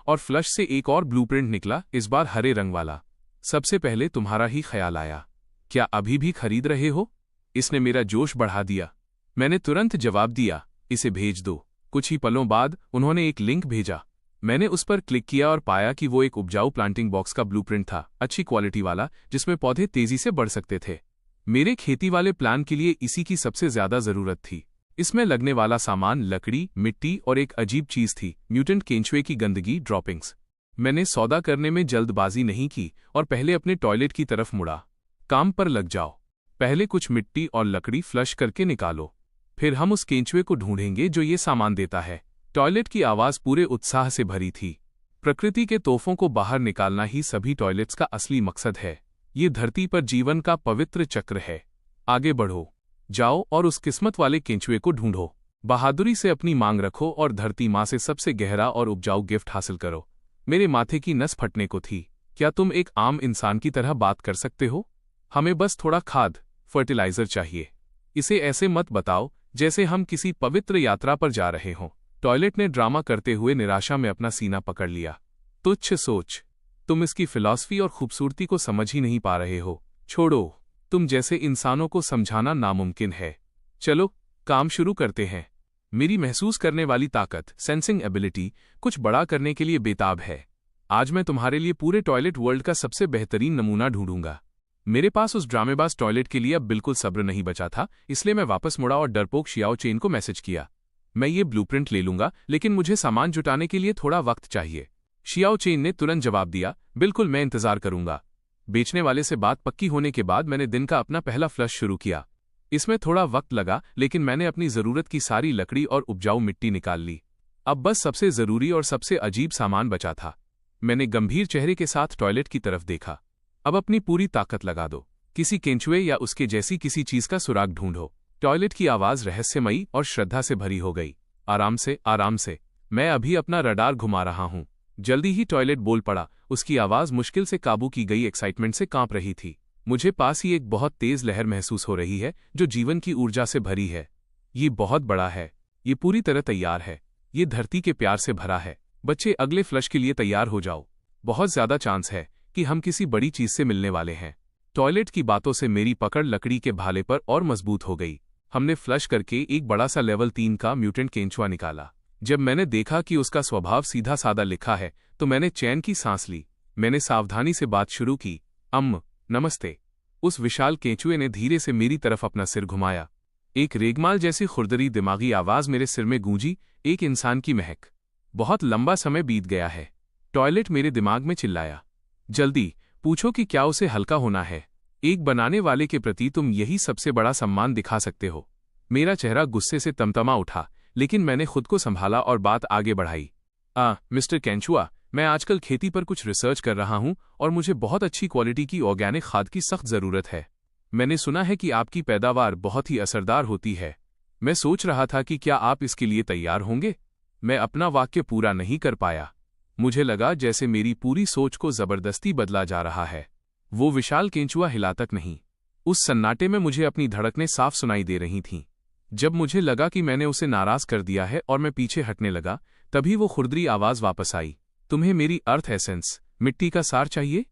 और फ्लश से एक और ब्लूप्रिंट निकला, इस बार हरे रंग वाला। सबसे पहले तुम्हारा ही ख्याल आया। क्या अभी भी खरीद रहे हो? इसने मेरा जोश बढ़ा दिया। मैंने तुरंत जवाब दिया, इसे भेज दो। कुछ ही पलों बाद उन्होंने एक लिंक भेजा। मैंने उस पर क्लिक किया और पाया कि वो एक उपजाऊ प्लांटिंग बॉक्स का ब्लूप्रिंट था, अच्छी क्वालिटी वाला, जिसमें पौधे तेजी से बढ़ सकते थे। मेरे खेती वाले प्लान के लिए इसी की सबसे ज्यादा जरूरत थी। इसमें लगने वाला सामान लकड़ी, मिट्टी और एक अजीब चीज थी, म्यूटेंट केंचुए की गंदगी ड्रॉपिंग्स। मैंने सौदा करने में जल्दबाजी नहीं की और पहले अपने टॉयलेट की तरफ मुड़ा। काम पर लग जाओ। पहले कुछ मिट्टी और लकड़ी फ्लश करके निकालो, फिर हम उस केंचुए को ढूंढेंगे जो ये सामान देता है। टॉयलेट की आवाज पूरे उत्साह से भरी थी। प्रकृति के तोहफों को बाहर निकालना ही सभी टॉयलेट्स का असली मकसद है। ये धरती पर जीवन का पवित्र चक्र है। आगे बढ़ो, जाओ और उस किस्मत वाले केंचुए को ढूंढो। बहादुरी से अपनी मांग रखो और धरती माँ से सबसे गहरा और उपजाऊ गिफ्ट हासिल करो। मेरे माथे की नस फटने को थी। क्या तुम एक आम इंसान की तरह बात कर सकते हो? हमें बस थोड़ा खाद, फर्टिलाइजर चाहिए। इसे ऐसे मत बताओ जैसे हम किसी पवित्र यात्रा पर जा रहे हों। टॉयलेट ने ड्रामा करते हुए निराशा में अपना सीना पकड़ लिया। तुच्छ सोच, तुम इसकी फिलॉसफी और खूबसूरती को समझ ही नहीं पा रहे हो। छोड़ो, तुम जैसे इंसानों को समझाना नामुमकिन है। चलो काम शुरू करते हैं। मेरी महसूस करने वाली ताकत, सेंसिंग एबिलिटी, कुछ बड़ा करने के लिए बेताब है। आज मैं तुम्हारे लिए पूरे टॉयलेट वर्ल्ड का सबसे बेहतरीन नमूना ढूंढूंगा। मेरे पास उस ड्रामेबाज टॉयलेट के लिए अब बिल्कुल सब्र नहीं बचा था, इसलिए मैं वापस मुड़ा और डरपोक शियाओ चेन को मैसेज किया। मैं ये ब्लूप्रिंट ले लूंगा, लेकिन मुझे सामान जुटाने के लिए थोड़ा वक्त चाहिए। शियाओ चेन ने तुरंत जवाब दिया, बिल्कुल, मैं इंतजार करूंगा। बेचने वाले से बात पक्की होने के बाद मैंने दिन का अपना पहला फ्लश शुरू किया। इसमें थोड़ा वक्त लगा, लेकिन मैंने अपनी जरूरत की सारी लकड़ी और उपजाऊ मिट्टी निकाल ली। अब बस सबसे जरूरी और सबसे अजीब सामान बचा था। मैंने गंभीर चेहरे के साथ टॉयलेट की तरफ देखा। अब अपनी पूरी ताकत लगा दो। किसी केंचुए या उसके जैसी किसी चीज का सुराग ढूंढो। टॉयलेट की आवाज रहस्यमयी और श्रद्धा से भरी हो गई। आराम से, आराम से, मैं अभी अपना रडार घुमा रहा हूं। जल्दी ही टॉयलेट बोल पड़ा। उसकी आवाज मुश्किल से काबू की गई एक्साइटमेंट से कांप रही थी। मुझे पास ही एक बहुत तेज लहर महसूस हो रही है जो जीवन की ऊर्जा से भरी है। ये बहुत बड़ा है। ये पूरी तरह तैयार है। ये धरती के प्यार से भरा है। बच्चे, अगले फ्लश के लिए तैयार हो जाओ। बहुत ज्यादा चांस है कि हम किसी बड़ी चीज से मिलने वाले हैं। टॉयलेट की बातों से मेरी पकड़ लकड़ी के भाले पर और मजबूत हो गई। हमने फ्लश करके एक बड़ा सा लेवल 3 का म्यूटेंट केंचुआ निकाला। जब मैंने देखा कि उसका स्वभाव सीधा सादा लिखा है तो मैंने चैन की सांस ली। मैंने सावधानी से बात शुरू की, नमस्ते। उस विशाल केंचुए ने धीरे से मेरी तरफ अपना सिर घुमाया। एक रेगमाल जैसी खुरदरी दिमागी आवाज मेरे सिर में गूंजी, एक इंसान की महक। बहुत लंबा समय बीत गया है। टॉयलेट मेरे दिमाग में चिल्लाया, जल्दी पूछो कि क्या उसे हल्का होना है। एक बनाने वाले के प्रति तुम यही सबसे बड़ा सम्मान दिखा सकते हो। मेरा चेहरा गुस्से से तमतमा उठा, लेकिन मैंने खुद को संभाला और बात आगे बढ़ाई। मिस्टर केंचुआ, मैं आजकल खेती पर कुछ रिसर्च कर रहा हूं और मुझे बहुत अच्छी क्वालिटी की ऑर्गेनिक खाद की सख्त जरूरत है। मैंने सुना है कि आपकी पैदावार बहुत ही असरदार होती है। मैं सोच रहा था कि क्या आप इसके लिए तैयार होंगे। मैं अपना वाक्य पूरा नहीं कर पाया। मुझे लगा जैसे मेरी पूरी सोच को जबरदस्ती बदला जा रहा है। वो विशाल केंचुआ हिला तक नहीं। उस सन्नाटे में मुझे अपनी धड़कनें साफ सुनाई दे रही थीं। जब मुझे लगा कि मैंने उसे नाराज कर दिया है और मैं पीछे हटने लगा, तभी वो खुरदरी आवाज वापस आई। तुम्हें मेरी अर्थ एसेंस, मिट्टी का सार चाहिए?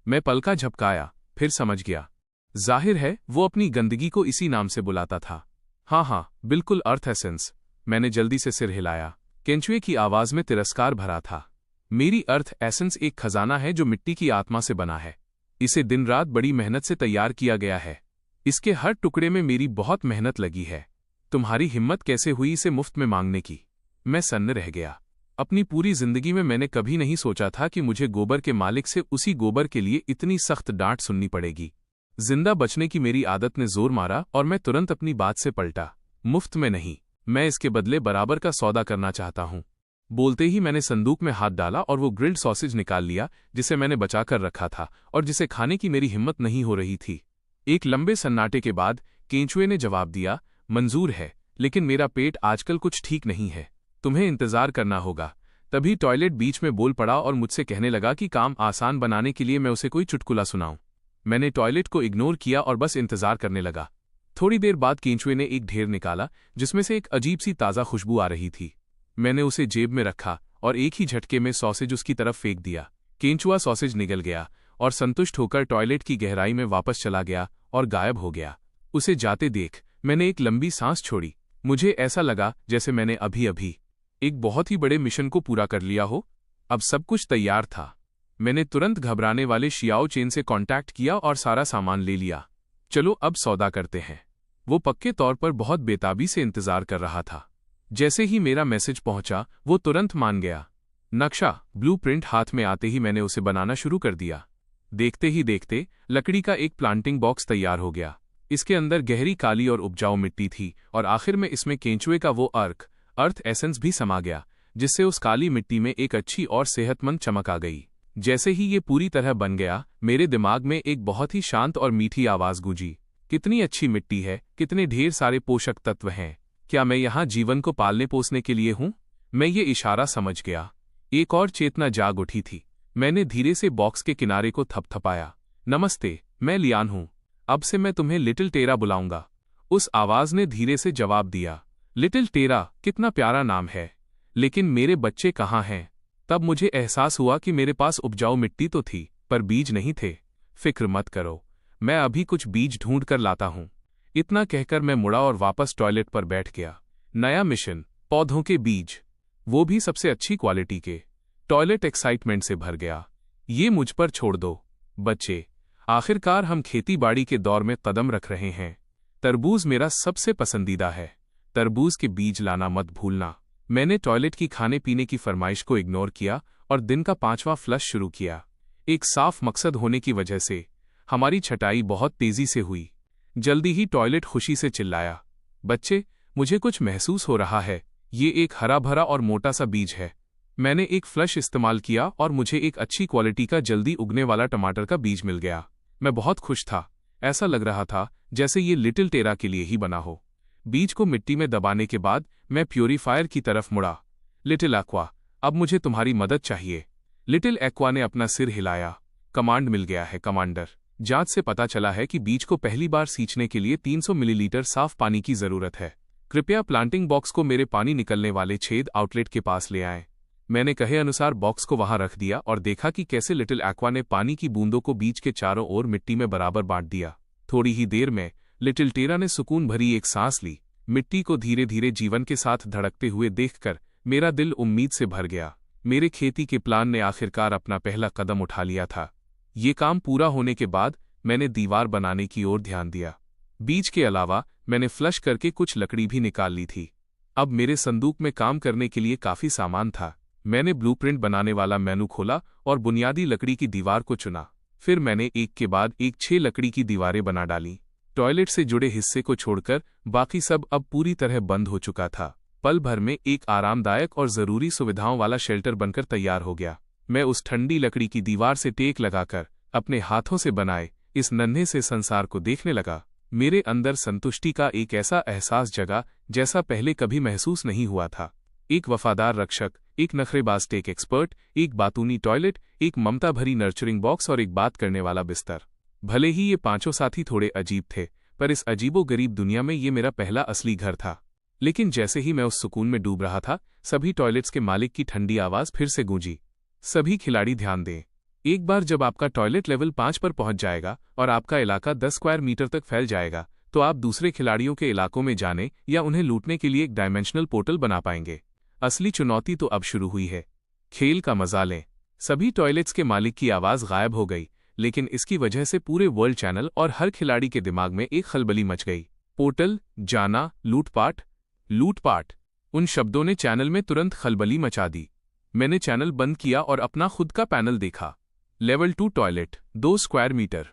मैं पलका झपकाया, फिर समझ गया। जाहिर है वो अपनी गंदगी को इसी नाम से बुलाता था। हाँ, बिल्कुल, अर्थ एसेंस। मैंने जल्दी से सिर हिलाया। केंचुए की आवाज में तिरस्कार भरा था। मेरी अर्थ एसेंस एक खजाना है जो मिट्टी की आत्मा से बना है। इसे दिन रात बड़ी मेहनत से तैयार किया गया है। इसके हर टुकड़े में मेरी बहुत मेहनत लगी है। तुम्हारी हिम्मत कैसे हुई इसे मुफ्त में मांगने की? मैं सन्न रह गया। अपनी पूरी जिंदगी में मैंने कभी नहीं सोचा था कि मुझे गोबर के मालिक से उसी गोबर के लिए इतनी सख्त डांट सुननी पड़ेगी। जिंदा बचने की मेरी आदत ने जोर मारा और मैं तुरंत अपनी बात से पलटा। मुफ्त में नहीं, मैं इसके बदले बराबर का सौदा करना चाहता हूं। बोलते ही मैंने संदूक में हाथ डाला और वो ग्रिल्ड सॉसेज निकाल लिया जिसे मैंने बचाकर रखा था और जिसे खाने की मेरी हिम्मत नहीं हो रही थी। एक लंबे सन्नाटे के बाद केंचुए ने जवाब दिया, मंजूर है, लेकिन मेरा पेट आजकल कुछ ठीक नहीं है। तुम्हें इंतजार करना होगा। तभी टॉयलेट बीच में बोल पड़ा और मुझसे कहने लगा कि काम आसान बनाने के लिए मैं उसे कोई चुटकुला सुनाऊं। मैंने टॉयलेट को इग्नोर किया और बस इंतजार करने लगा। थोड़ी देर बाद केंचुए ने एक ढेर निकाला जिसमें से एक अजीब सी ताज़ा खुशबू आ रही थी। मैंने उसे जेब में रखा और एक ही झटके में सॉसेज उसकी तरफ फेंक दिया। केंचुआ सॉसेज निगल गया और संतुष्ट होकर टॉयलेट की गहराई में वापस चला गया और गायब हो गया। उसे जाते देख मैंने एक लंबी सांस छोड़ी। मुझे ऐसा लगा जैसे मैंने अभी एक बहुत ही बड़े मिशन को पूरा कर लिया हो। अब सब कुछ तैयार था। मैंने तुरंत घबराने वाले शियाओ चेन से कांटेक्ट किया और सारा सामान ले लिया। चलो अब सौदा करते हैं। वो पक्के तौर पर बहुत बेताबी से इंतजार कर रहा था। जैसे ही मेरा मैसेज पहुंचा वो तुरंत मान गया। नक्शा ब्लूप्रिंट हाथ में आते ही मैंने उसे बनाना शुरू कर दिया। देखते ही देखते लकड़ी का एक प्लांटिंग बॉक्स तैयार हो गया। इसके अंदर गहरी काली और उपजाऊ मिट्टी थी और आखिर में इसमें केंचुए का वो अर्थ एसेंस भी समा गया, जिससे उस काली मिट्टी में एक अच्छी और सेहतमंद चमक आ गई। जैसे ही ये पूरी तरह बन गया, मेरे दिमाग में एक बहुत ही शांत और मीठी आवाज गूंजी। कितनी अच्छी मिट्टी है, कितने ढेर सारे पोषक तत्व हैं। क्या मैं यहाँ जीवन को पालने पोसने के लिए हूँ? मैं ये इशारा समझ गया। एक और चेतना जाग उठी थी। मैंने धीरे से बॉक्स के किनारे को थपथपाया। नमस्ते, मैं लियान हूँ। अब से मैं तुम्हें लिटिल टेरा बुलाऊंगा। उस आवाज ने धीरे से जवाब दिया। लिटिल टेरा, कितना प्यारा नाम है, लेकिन मेरे बच्चे कहाँ हैं? तब मुझे एहसास हुआ कि मेरे पास उपजाऊ मिट्टी तो थी, पर बीज नहीं थे। फिक्र मत करो, मैं अभी कुछ बीज ढूंढ कर लाता हूँ। इतना कहकर मैं मुड़ा और वापस टॉयलेट पर बैठ गया। नया मिशन, पौधों के बीज, वो भी सबसे अच्छी क्वालिटी के। टॉयलेट एक्साइटमेंट से भर गया। ये मुझ पर छोड़ दो बच्चे, आखिरकार हम खेती बाड़ी के दौर में कदम रख रहे हैं। तरबूज मेरा सबसे पसंदीदा है। तरबूज के बीज लाना मत भूलना। मैंने टॉयलेट की खाने पीने की फरमाइश को इग्नोर किया और दिन का 5वां फ्लश शुरू किया। एक साफ मकसद होने की वजह से हमारी छटाई बहुत तेजी से हुई। जल्दी ही टॉयलेट खुशी से चिल्लाया, बच्चे, मुझे कुछ महसूस हो रहा है। ये एक हरा भरा और मोटा सा बीज है। मैंने एक फ्लश इस्तेमाल किया और मुझे एक अच्छी क्वालिटी का जल्दी उगने वाला टमाटर का बीज मिल गया। मैं बहुत खुश था। ऐसा लग रहा था जैसे ये लिटिल टेरा के लिए ही बना हो। बीज को मिट्टी में दबाने के बाद मैं प्यूरीफायर की तरफ मुड़ा। लिटिल एक्वा, अब मुझे तुम्हारी मदद चाहिए। लिटिल एक्वा ने अपना सिर हिलाया। कमांड मिल गया है कमांडर। जांच से पता चला है कि बीज को पहली बार सींचने के लिए 300 मिलीलीटर साफ पानी की जरूरत है। कृपया प्लांटिंग बॉक्स को मेरे पानी निकलने वाले छेद आउटलेट के पास ले आएं। मैंने कहे अनुसार बॉक्स को वहां रख दिया और देखा कि कैसे लिटिल एक्वा ने पानी की बूंदों को बीज के चारों ओर मिट्टी में बराबर बांट दिया। थोड़ी ही देर में लिटिल टेरा ने सुकून भरी एक सांस ली। मिट्टी को धीरे धीरे जीवन के साथ धड़कते हुए देखकर मेरा दिल उम्मीद से भर गया। मेरे खेती के प्लान ने आखिरकार अपना पहला कदम उठा लिया था। ये काम पूरा होने के बाद मैंने दीवार बनाने की ओर ध्यान दिया। बीज के अलावा मैंने फ्लश करके कुछ लकड़ी भी निकाल ली थी। अब मेरे संदूक में काम करने के लिए काफी सामान था। मैंने ब्लूप्रिंट बनाने वाला मेनू खोला और बुनियादी लकड़ी की दीवार को चुना। फिर मैंने एक के बाद एक 6 लकड़ी की दीवारें बना डाली। टॉयलेट से जुड़े हिस्से को छोड़कर बाकी सब अब पूरी तरह बंद हो चुका था। पल भर में एक आरामदायक और जरूरी सुविधाओं वाला शेल्टर बनकर तैयार हो गया। मैं उस ठंडी लकड़ी की दीवार से टेक लगाकर अपने हाथों से बनाए इस नन्हे से संसार को देखने लगा। मेरे अंदर संतुष्टि का एक ऐसा एहसास जगा जैसा पहले कभी महसूस नहीं हुआ था। एक वफादार रक्षक, एक नखरेबाज टेक एक्सपर्ट, एक बातूनी टॉयलेट, एक ममता भरी नर्चरिंग बॉक्स और एक बात करने वाला बिस्तर। भले ही ये पांचों साथी थोड़े अजीब थे, पर इस अजीबो गरीब दुनिया में ये मेरा पहला असली घर था। लेकिन जैसे ही मैं उस सुकून में डूब रहा था, सभी टॉयलेट्स के मालिक की ठंडी आवाज फिर से गूंजी। सभी खिलाड़ी ध्यान दें। एक बार जब आपका टॉयलेट लेवल 5 पर पहुंच जाएगा और आपका इलाका 10 स्क्वायर मीटर तक फैल जाएगा, तो आप दूसरे खिलाड़ियों के इलाकों में जाने या उन्हें लूटने के लिए एक डायमेंशनल पोर्टल बना पाएंगे। असली चुनौती तो अब शुरू हुई है। खेल का मजा लें। सभी टॉयलेट्स के मालिक की आवाज गायब हो गई, लेकिन इसकी वजह से पूरे वर्ल्ड चैनल और हर खिलाड़ी के दिमाग में एक खलबली मच गई। पोर्टल, जाना, लूटपाट। लूटपाट, उन शब्दों ने चैनल में तुरंत खलबली मचा दी। मैंने चैनल बंद किया और अपना खुद का पैनल देखा। Level 2 toilet, 2 square metre.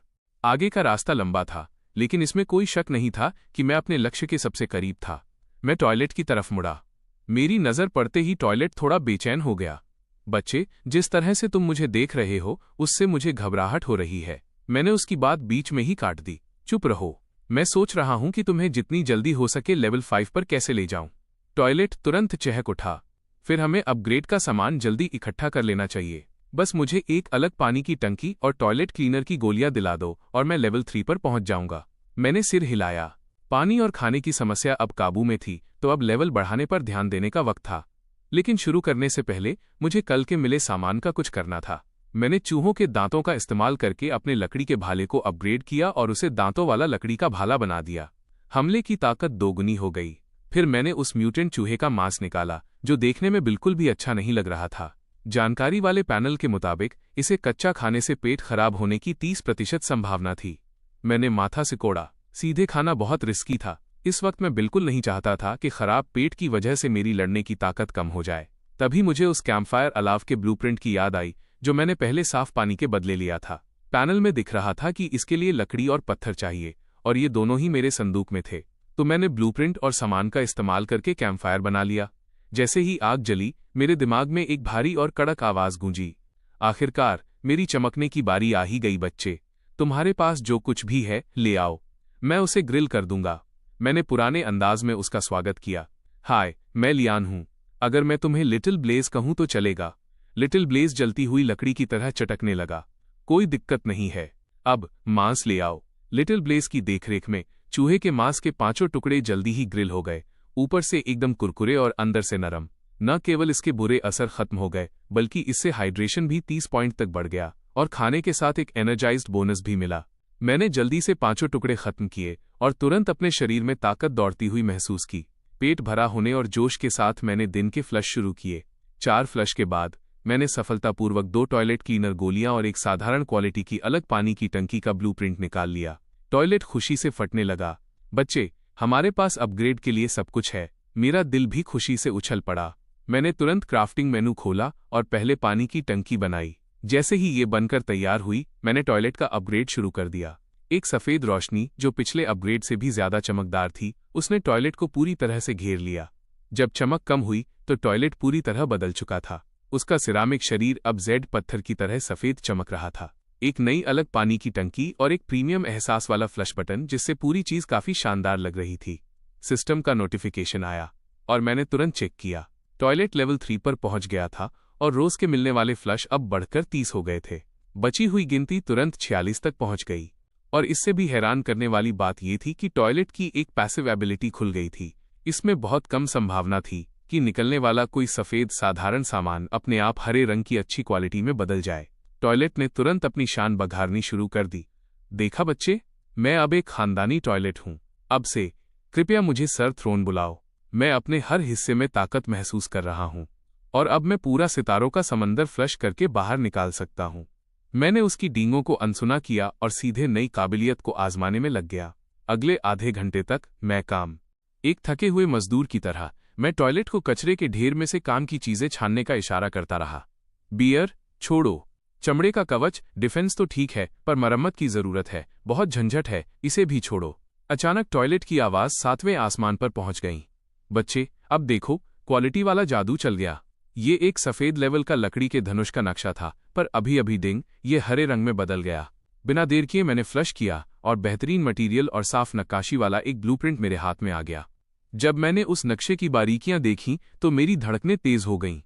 आगे का रास्ता लंबा था, लेकिन इसमें कोई शक नहीं था कि मैं अपने लक्ष्य के सबसे करीब था। मैं टॉयलेट की तरफ मुड़ा। मेरी नजर पड़ते ही टॉयलेट थोड़ा बेचैन हो गया। बच्चे, जिस तरह से तुम मुझे देख रहे हो, उससे मुझे घबराहट हो रही है। मैंने उसकी बात बीच में ही काट दी। चुप रहो, मैं सोच रहा हूं कि तुम्हें जितनी जल्दी हो सके लेवल 5 पर कैसे ले जाऊं। टॉयलेट तुरंत चहक उठा। फिर हमें अपग्रेड का सामान जल्दी इकट्ठा कर लेना चाहिए। बस मुझे एक अलग पानी की टंकी और टॉयलेट क्लीनर की गोलियां दिला दो और मैं लेवल 3 पर पहुंच जाऊंगा। मैंने सिर हिलाया। पानी और खाने की समस्या अब काबू में थी, तो अब लेवल बढ़ाने पर ध्यान देने का वक्त था। लेकिन शुरू करने से पहले मुझे कल के मिले सामान का कुछ करना था। मैंने चूहों के दांतों का इस्तेमाल करके अपने लकड़ी के भाले को अपग्रेड किया और उसे दांतों वाला लकड़ी का भाला बना दिया। हमले की ताकत दोगुनी हो गई। फिर मैंने उस म्यूटेंट चूहे का मांस निकाला, जो देखने में बिल्कुल भी अच्छा नहीं लग रहा था। जानकारी वाले पैनल के मुताबिक इसे कच्चा खाने से पेट खराब होने की 30% संभावना थी। मैंने माथा सिकोड़ा। सीधे खाना बहुत रिस्की था। इस वक्त मैं बिल्कुल नहीं चाहता था कि खराब पेट की वजह से मेरी लड़ने की ताकत कम हो जाए। तभी मुझे उस कैंपफायर अलाव के ब्लूप्रिंट की याद आई जो मैंने पहले साफ पानी के बदले लिया था। पैनल में दिख रहा था कि इसके लिए लकड़ी और पत्थर चाहिए, और ये दोनों ही मेरे संदूक में थे। तो मैंने ब्लूप्रिंट और सामान का इस्तेमाल करके कैंपफायर बना लिया। जैसे ही आग जली, मेरे दिमाग में एक भारी और कड़क आवाज गूंजी, आखिरकार मेरी चमकने की बारी आ ही गई बच्चे। तुम्हारे पास जो कुछ भी है ले आओ, मैं उसे ग्रिल कर दूंगा। मैंने पुराने अंदाज में उसका स्वागत किया। हाय, मैं लियान हूं। अगर मैं तुम्हें लिटिल ब्लेज कहूं तो चलेगा। लिटिल ब्लेज जलती हुई लकड़ी की तरह चटकने लगा। कोई दिक्कत नहीं है, अब मांस ले आओ। लिटिल ब्लेज की देखरेख में चूहे के मांस के 5 टुकड़े जल्दी ही ग्रिल हो गए, ऊपर से एकदम कुरकुरे और अंदर से नरम। न केवल इसके बुरे असर खत्म हो गए, बल्कि इससे हाइड्रेशन भी 30 पॉइंट तक बढ़ गया, और खाने के साथ एक एनर्जाइज्ड बोनस भी मिला। मैंने जल्दी से 5 टुकड़े खत्म किए और तुरंत अपने शरीर में ताकत दौड़ती हुई महसूस की। पेट भरा होने और जोश के साथ मैंने दिन के फ्लश शुरू किए। 4 फ्लश के बाद मैंने सफलतापूर्वक 2 टॉयलेट क्लीनर गोलियां और एक साधारण क्वालिटी की अलग पानी की टंकी का ब्लूप्रिंट निकाल लिया। टॉयलेट खुशी से फटने लगा। बच्चे, हमारे पास अपग्रेड के लिए सब कुछ है। मेरा दिल भी खुशी से उछल पड़ा। मैंने तुरंत क्राफ्टिंग मेनू खोला और पहले पानी की टंकी बनाई। जैसे ही ये बनकर तैयार हुई, मैंने टॉयलेट का अपग्रेड शुरू कर दिया। एक सफेद रोशनी जो पिछले अपग्रेड से भी ज्यादा चमकदार थी, उसने टॉयलेट को पूरी तरह से घेर लिया। जब चमक कम हुई तो टॉयलेट पूरी तरह बदल चुका था। उसका सिरामिक शरीर अब जेड पत्थर की तरह सफेद चमक रहा था। एक नई अलग पानी की टंकी और एक प्रीमियम एहसास वाला फ्लश बटन, जिससे पूरी चीज काफी शानदार लग रही थी। सिस्टम का नोटिफिकेशन आया और मैंने तुरंत चेक किया। टॉयलेट लेवल 3 पर पहुंच गया था और रोज के मिलने वाले फ्लश अब बढ़कर 30 हो गए थे। बची हुई गिनती तुरंत 46 तक पहुंच गई। और इससे भी हैरान करने वाली बात यह थी कि टॉयलेट की एक पैसिव एबिलिटी खुल गई थी। इसमें बहुत कम संभावना थी कि निकलने वाला कोई सफेद साधारण सामान अपने आप हरे रंग की अच्छी क्वालिटी में बदल जाए। टॉयलेट ने तुरंत अपनी शान बघारनी शुरू कर दी। देखा बच्चे, मैं अब एक खानदानी टॉयलेट हूं। अब से कृपया मुझे सर थ्रोन बुलाओ। मैं अपने हर हिस्से में ताकत महसूस कर रहा हूं, और अब मैं पूरा सितारों का समंदर फ्लश करके बाहर निकाल सकता हूं। मैंने उसकी डींगों को अनसुना किया और सीधे नई काबिलियत को आजमाने में लग गया। अगले आधे घंटे तक मैं काम एक थके हुए मजदूर की तरह मैं टॉयलेट को कचरे के ढेर में से काम की चीजें छानने का इशारा करता रहा। बियर छोड़ो, चमड़े का कवच, डिफेंस तो ठीक है, पर मरम्मत की जरूरत है, बहुत झंझट है, इसे भी छोड़ो। अचानक टॉयलेट की आवाज 7वें आसमान पर पहुंच गई। बच्चे, अब देखो, क्वालिटी वाला जादू चल गया। ये एक सफेद लेवल का लकड़ी के धनुष का नक्शा था, पर अभी अभी डिंग ये हरे रंग में बदल गया। बिना देर किए मैंने फ्लश किया और बेहतरीन मटेरियल और साफ नक्काशी वाला एक ब्लूप्रिंट मेरे हाथ में आ गया। जब मैंने उस नक्शे की बारीकियां देखीं तो मेरी धड़कनें तेज हो गईं।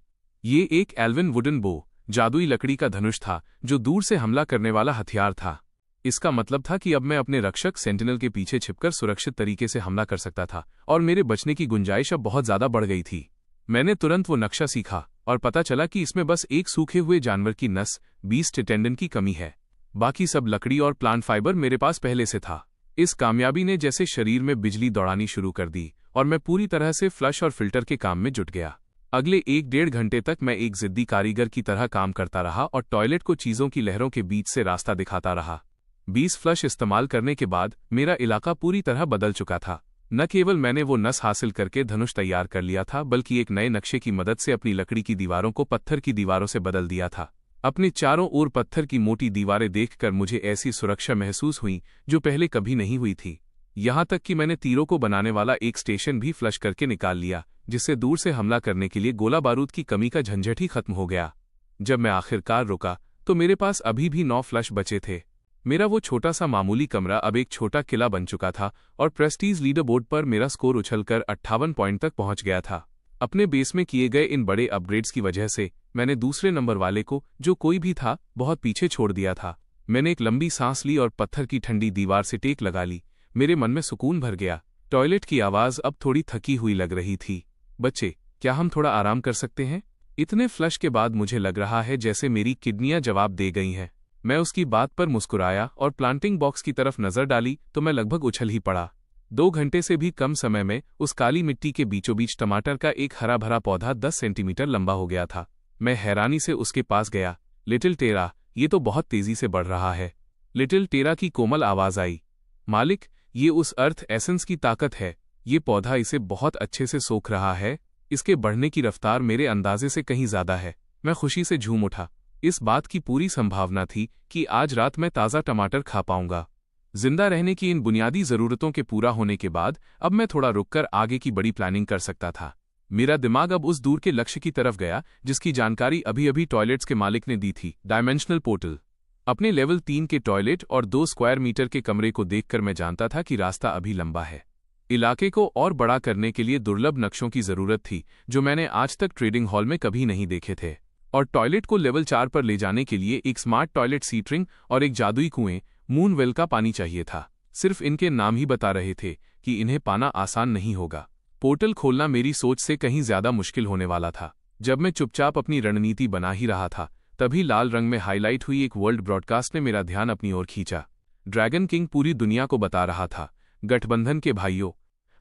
ये एक एल्विन वुडन बो, जादुई लकड़ी का धनुष था जो दूर से हमला करने वाला हथियार था। इसका मतलब था कि अब मैं अपने रक्षक सेंटिनल के पीछे छिपकर सुरक्षित तरीके से हमला कर सकता था, और मेरे बचने की गुंजाइश अब बहुत ज्यादा बढ़ गई थी। मैंने तुरंत वो नक्शा सीखा और पता चला कि इसमें बस एक सूखे हुए जानवर की नस, बीस्ट टेंडन की कमी है। बाकी सब लकड़ी और प्लांट फाइबर मेरे पास पहले से था। इस कामयाबी ने जैसे शरीर में बिजली दौड़ानी शुरू कर दी और मैं पूरी तरह से फ्लश और फिल्टर के काम में जुट गया। अगले 1-1.5 घंटे तक मैं एक जिद्दी कारीगर की तरह काम करता रहा और टॉयलेट को चीजों की लहरों के बीच से रास्ता दिखाता रहा। 20 फ्लश इस्तेमाल करने के बाद मेरा इलाका पूरी तरह बदल चुका था। न केवल मैंने वो नस हासिल करके धनुष तैयार कर लिया था, बल्कि एक नए नक्शे की मदद से अपनी लकड़ी की दीवारों को पत्थर की दीवारों से बदल दिया था। अपने चारों ओर पत्थर की मोटी दीवारें देखकर मुझे ऐसी सुरक्षा महसूस हुई जो पहले कभी नहीं हुई थी। यहां तक कि मैंने तीरों को बनाने वाला एक स्टेशन भी फ्लश करके निकाल लिया, जिससे दूर से हमला करने के लिए गोला बारूद की कमी का झंझट ही खत्म हो गया। जब मैं आखिरकार रुका तो मेरे पास अभी भी 9 फ्लश बचे थे। मेरा वो छोटा सा मामूली कमरा अब एक छोटा किला बन चुका था और प्रेस्टीज लीडर बोर्ड पर मेरा स्कोर उछलकर 58 पॉइंट तक पहुंच गया था। अपने बेस में किए गए इन बड़े अपग्रेड्स की वजह से मैंने दूसरे नंबर वाले को, जो कोई भी था, बहुत पीछे छोड़ दिया था। मैंने एक लंबी सांस ली और पत्थर की ठंडी दीवार से टेक लगा ली। मेरे मन में सुकून भर गया। टॉयलेट की आवाज अब थोड़ी थकी हुई लग रही थी। बच्चे, क्या हम थोड़ा आराम कर सकते हैं? इतने फ्लश के बाद मुझे लग रहा है जैसे मेरी किडनियां जवाब दे गई हैं। मैं उसकी बात पर मुस्कुराया और प्लांटिंग बॉक्स की तरफ नजर डाली तो मैं लगभग उछल ही पड़ा। 2 घंटे से भी कम समय में उस काली मिट्टी के बीचों बीच टमाटर का एक हरा भरा पौधा 10 सेंटीमीटर लंबा हो गया था। मैं हैरानी से उसके पास गया। लिटिल टेरा, ये तो बहुत तेजी से बढ़ रहा है। लिटिल टेरा की कोमल आवाज आई। मालिक, ये उस अर्थ एसेंस की ताकत है। ये पौधा इसे बहुत अच्छे से सोख रहा है। इसके बढ़ने की रफ्तार मेरे अंदाजे से कहीं ज्यादा है। मैं खुशी से झूम उठा। इस बात की पूरी संभावना थी कि आज रात मैं ताज़ा टमाटर खा पाऊंगा। जिंदा रहने की इन बुनियादी जरूरतों के पूरा होने के बाद अब मैं थोड़ा रुककर आगे की बड़ी प्लानिंग कर सकता था। मेरा दिमाग अब उस दूर के लक्ष्य की तरफ गया जिसकी जानकारी अभी अभी टॉयलेट्स के मालिक ने दी थी, डायमेंशनल पोर्टल। अपने लेवल 3 के टॉयलेट और 2 स्क्वायर मीटर के कमरे को देखकर मैं जानता था कि रास्ता अभी लंबा है। इलाके को और बड़ा करने के लिए दुर्लभ नक्शों की जरूरत थी जो मैंने आज तक ट्रेडिंग हॉल में कभी नहीं देखे थे। और टॉयलेट को लेवल 4 पर ले जाने के लिए एक स्मार्ट टॉयलेट सीटरिंग और एक जादुई कुएं, मून वेल का पानी चाहिए था। सिर्फ इनके नाम ही बता रहे थे कि इन्हें पाना आसान नहीं होगा। पोर्टल खोलना मेरी सोच से कहीं ज्यादा मुश्किल होने वाला था। जब मैं चुपचाप अपनी रणनीति बना ही रहा था, तभी लाल रंग में हाईलाइट हुई एक वर्ल्ड ब्रॉडकास्ट ने मेरा ध्यान अपनी ओर खींचा। ड्रैगन किंग पूरी दुनिया को बता रहा था, गठबंधन के भाइयों,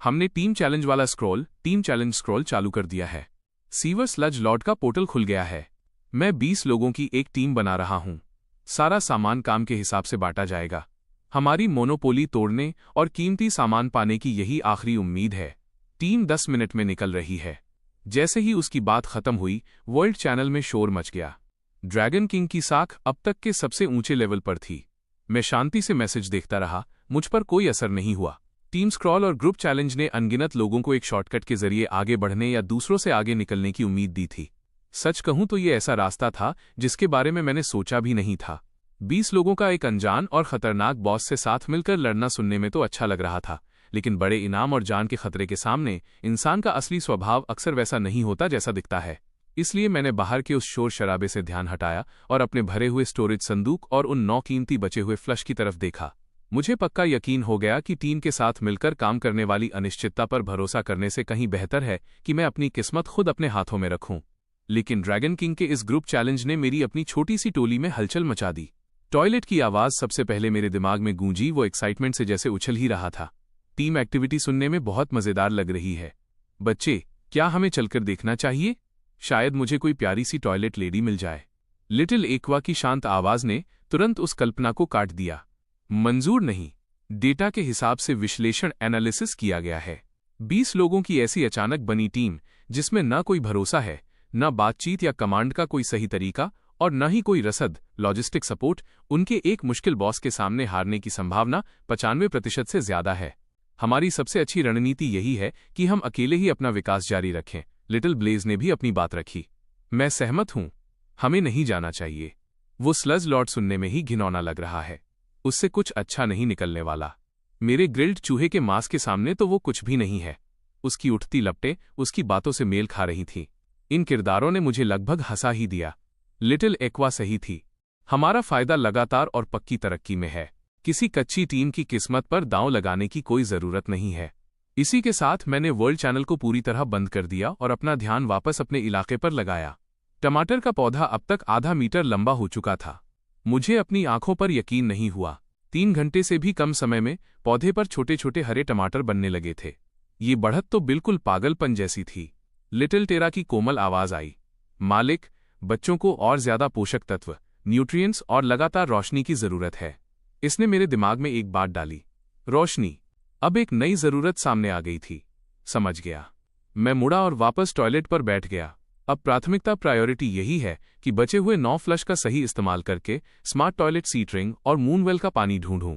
हमने टीम चैलेंज स्क्रॉल चालू कर दिया है। सीवर स्लज लॉर्ड का पोर्टल खुल गया है। मैं 20 लोगों की एक टीम बना रहा हूं। सारा सामान काम के हिसाब से बांटा जाएगा। हमारी मोनोपोली तोड़ने और कीमती सामान पाने की यही आखिरी उम्मीद है। टीम 10 मिनट में निकल रही है। जैसे ही उसकी बात खत्म हुई, वर्ल्ड चैनल में शोर मच गया। ड्रैगन किंग की साख अब तक के सबसे ऊंचे लेवल पर थी। मैं शांति से मैसेज देखता रहा, मुझ पर कोई असर नहीं हुआ। टीम स्क्रॉल और ग्रुप चैलेंज ने अनगिनत लोगों को एक शॉर्टकट के जरिए आगे बढ़ने या दूसरों से आगे निकलने की उम्मीद दी थी। सच कहूं तो ये ऐसा रास्ता था जिसके बारे में मैंने सोचा भी नहीं था। 20 लोगों का एक अनजान और खतरनाक बॉस से साथ मिलकर लड़ना सुनने में तो अच्छा लग रहा था, लेकिन बड़े इनाम और जान के खतरे के सामने इंसान का असली स्वभाव अक्सर वैसा नहीं होता जैसा दिखता है। इसलिए मैंने बाहर के उस शोर शराबे से ध्यान हटाया और अपने भरे हुए स्टोरेज संदूक और उन 9 कीमती बचे हुए फ्लश की तरफ देखा। मुझे पक्का यकीन हो गया कि टीम के साथ मिलकर काम करने वाली अनिश्चितता पर भरोसा करने से कहीं बेहतर है कि मैं अपनी किस्मत खुद अपने हाथों में रखूं। लेकिन ड्रैगन किंग के इस ग्रुप चैलेंज ने मेरी अपनी छोटी सी टोली में हलचल मचा दी। टॉयलेट की आवाज सबसे पहले मेरे दिमाग में गूंजी, वो एक्साइटमेंट से जैसे उछल ही रहा था। टीम एक्टिविटी सुनने में बहुत मजेदार लग रही है। बच्चे, क्या हमें चलकर देखना चाहिए? शायद मुझे कोई प्यारी सी टॉयलेट लेडी मिल जाए। लिटिल एक्वा की शांत आवाज ने तुरंत उस कल्पना को काट दिया। मंजूर नहीं। डेटा के हिसाब से विश्लेषण एनालिसिस किया गया है। 20 लोगों की ऐसी अचानक बनी टीम जिसमें न कोई भरोसा है, न बातचीत या कमांड का कोई सही तरीका और न ही कोई रसद लॉजिस्टिक सपोर्ट, उनके एक मुश्किल बॉस के सामने हारने की संभावना 95% से ज्यादा है। हमारी सबसे अच्छी रणनीति यही है कि हम अकेले ही अपना विकास जारी रखें। लिटिल ब्लेज ने भी अपनी बात रखी। मैं सहमत हूं। हमें नहीं जाना चाहिए। वो स्लज लॉर्ड सुनने में ही घिनौना लग रहा है। उससे कुछ अच्छा नहीं निकलने वाला। मेरे ग्रिल्ड चूहे के मांस के सामने तो वो कुछ भी नहीं है। उसकी उठती लपटें उसकी बातों से मेल खा रही थीं। इन किरदारों ने मुझे लगभग हंसा ही दिया। लिटिल एक्वा सही थी। हमारा फायदा लगातार और पक्की तरक्की में है। किसी कच्ची टीम की किस्मत पर दांव लगाने की कोई जरूरत नहीं है। इसी के साथ मैंने वर्ल्ड चैनल को पूरी तरह बंद कर दिया और अपना ध्यान वापस अपने इलाके पर लगाया। टमाटर का पौधा अब तक आधा मीटर लंबा हो चुका था। मुझे अपनी आंखों पर यकीन नहीं हुआ। 3 घंटे से भी कम समय में पौधे पर छोटे छोटे हरे टमाटर बनने लगे थे। ये बढ़त तो बिल्कुल पागलपन जैसी थी। लिटिल टेरा की कोमल आवाज आई, मालिक, बच्चों को और ज्यादा पोषक तत्व, न्यूट्रिएंट्स और लगातार रोशनी की जरूरत है। इसने मेरे दिमाग में एक बात डाली, रोशनी। अब एक नई जरूरत सामने आ गई थी। समझ गया। मैं मुड़ा और वापस टॉयलेट पर बैठ गया। अब प्राथमिकता प्रायोरिटी यही है कि बचे हुए 9 फ्लश का सही इस्तेमाल करके स्मार्ट टॉयलेट सीटरिंग और मूनवेल का पानी ढूंढूं।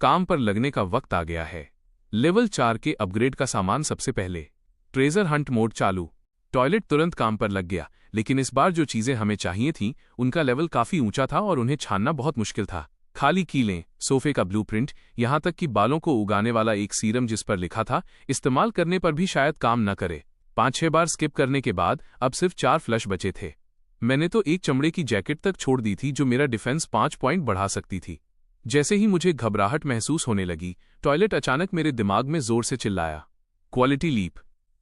काम पर लगने का वक्त आ गया है। लेवल 4 के अपग्रेड का सामान सबसे पहले। ट्रेजर हंट मोड चालू। टॉयलेट तुरंत काम पर लग गया, लेकिन इस बार जो चीजें हमें चाहिए थीं उनका लेवल काफी ऊंचा था और उन्हें छानना बहुत मुश्किल था। खाली कीलें, सोफे का ब्लूप्रिंट, यहां तक कि बालों को उगाने वाला एक सीरम जिस पर लिखा था इस्तेमाल करने पर भी शायद काम न करे। 5-6 बार स्किप करने के बाद अब सिर्फ 4 फ्लश बचे थे। मैंने तो एक चमड़े की जैकेट तक छोड़ दी थी जो मेरा डिफेंस 5 पॉइंट बढ़ा सकती थी। जैसे ही मुझे घबराहट महसूस होने लगी, टॉयलेट अचानक मेरे दिमाग में जोर से चिल्लाया, क्वालिटी लीप।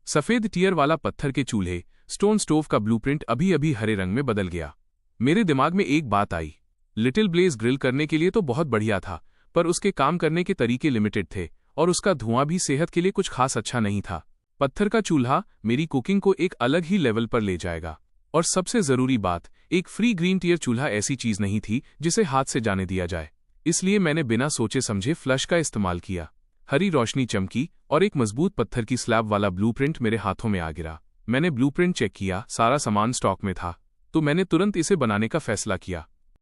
सफेद टियर वाला पत्थर के चूल्हे, स्टोन स्टोव का ब्लूप्रिंट अभी अभी हरे रंग में बदल गया। मेरे दिमाग में एक बात आई, लिटिल ब्लेज ग्रिल करने के लिए तो बहुत बढ़िया था, पर उसके काम करने के तरीके लिमिटेड थे और उसका धुआं भी सेहत के लिए कुछ खास अच्छा नहीं था। पत्थर का चूल्हा मेरी कुकिंग को एक अलग ही लेवल पर ले जाएगा। और सबसे जरूरी बात, एक फ्री ग्रीन टियर चूल्हा ऐसी चीज नहीं थी जिसे हाथ से जाने दिया जाए। इसलिए मैंने बिना सोचे समझे फ्लश का इस्तेमाल किया। हरी रोशनी चमकी और एक मजबूत पत्थर की स्लैब वाला ब्लूप्रिंट मेरे हाथों में आ गिरा। मैंने ब्लूप्रिंट चेक किया, सारा सामान स्टॉक में था, तो मैंने तुरंत इसे बनाने का फैसला किया।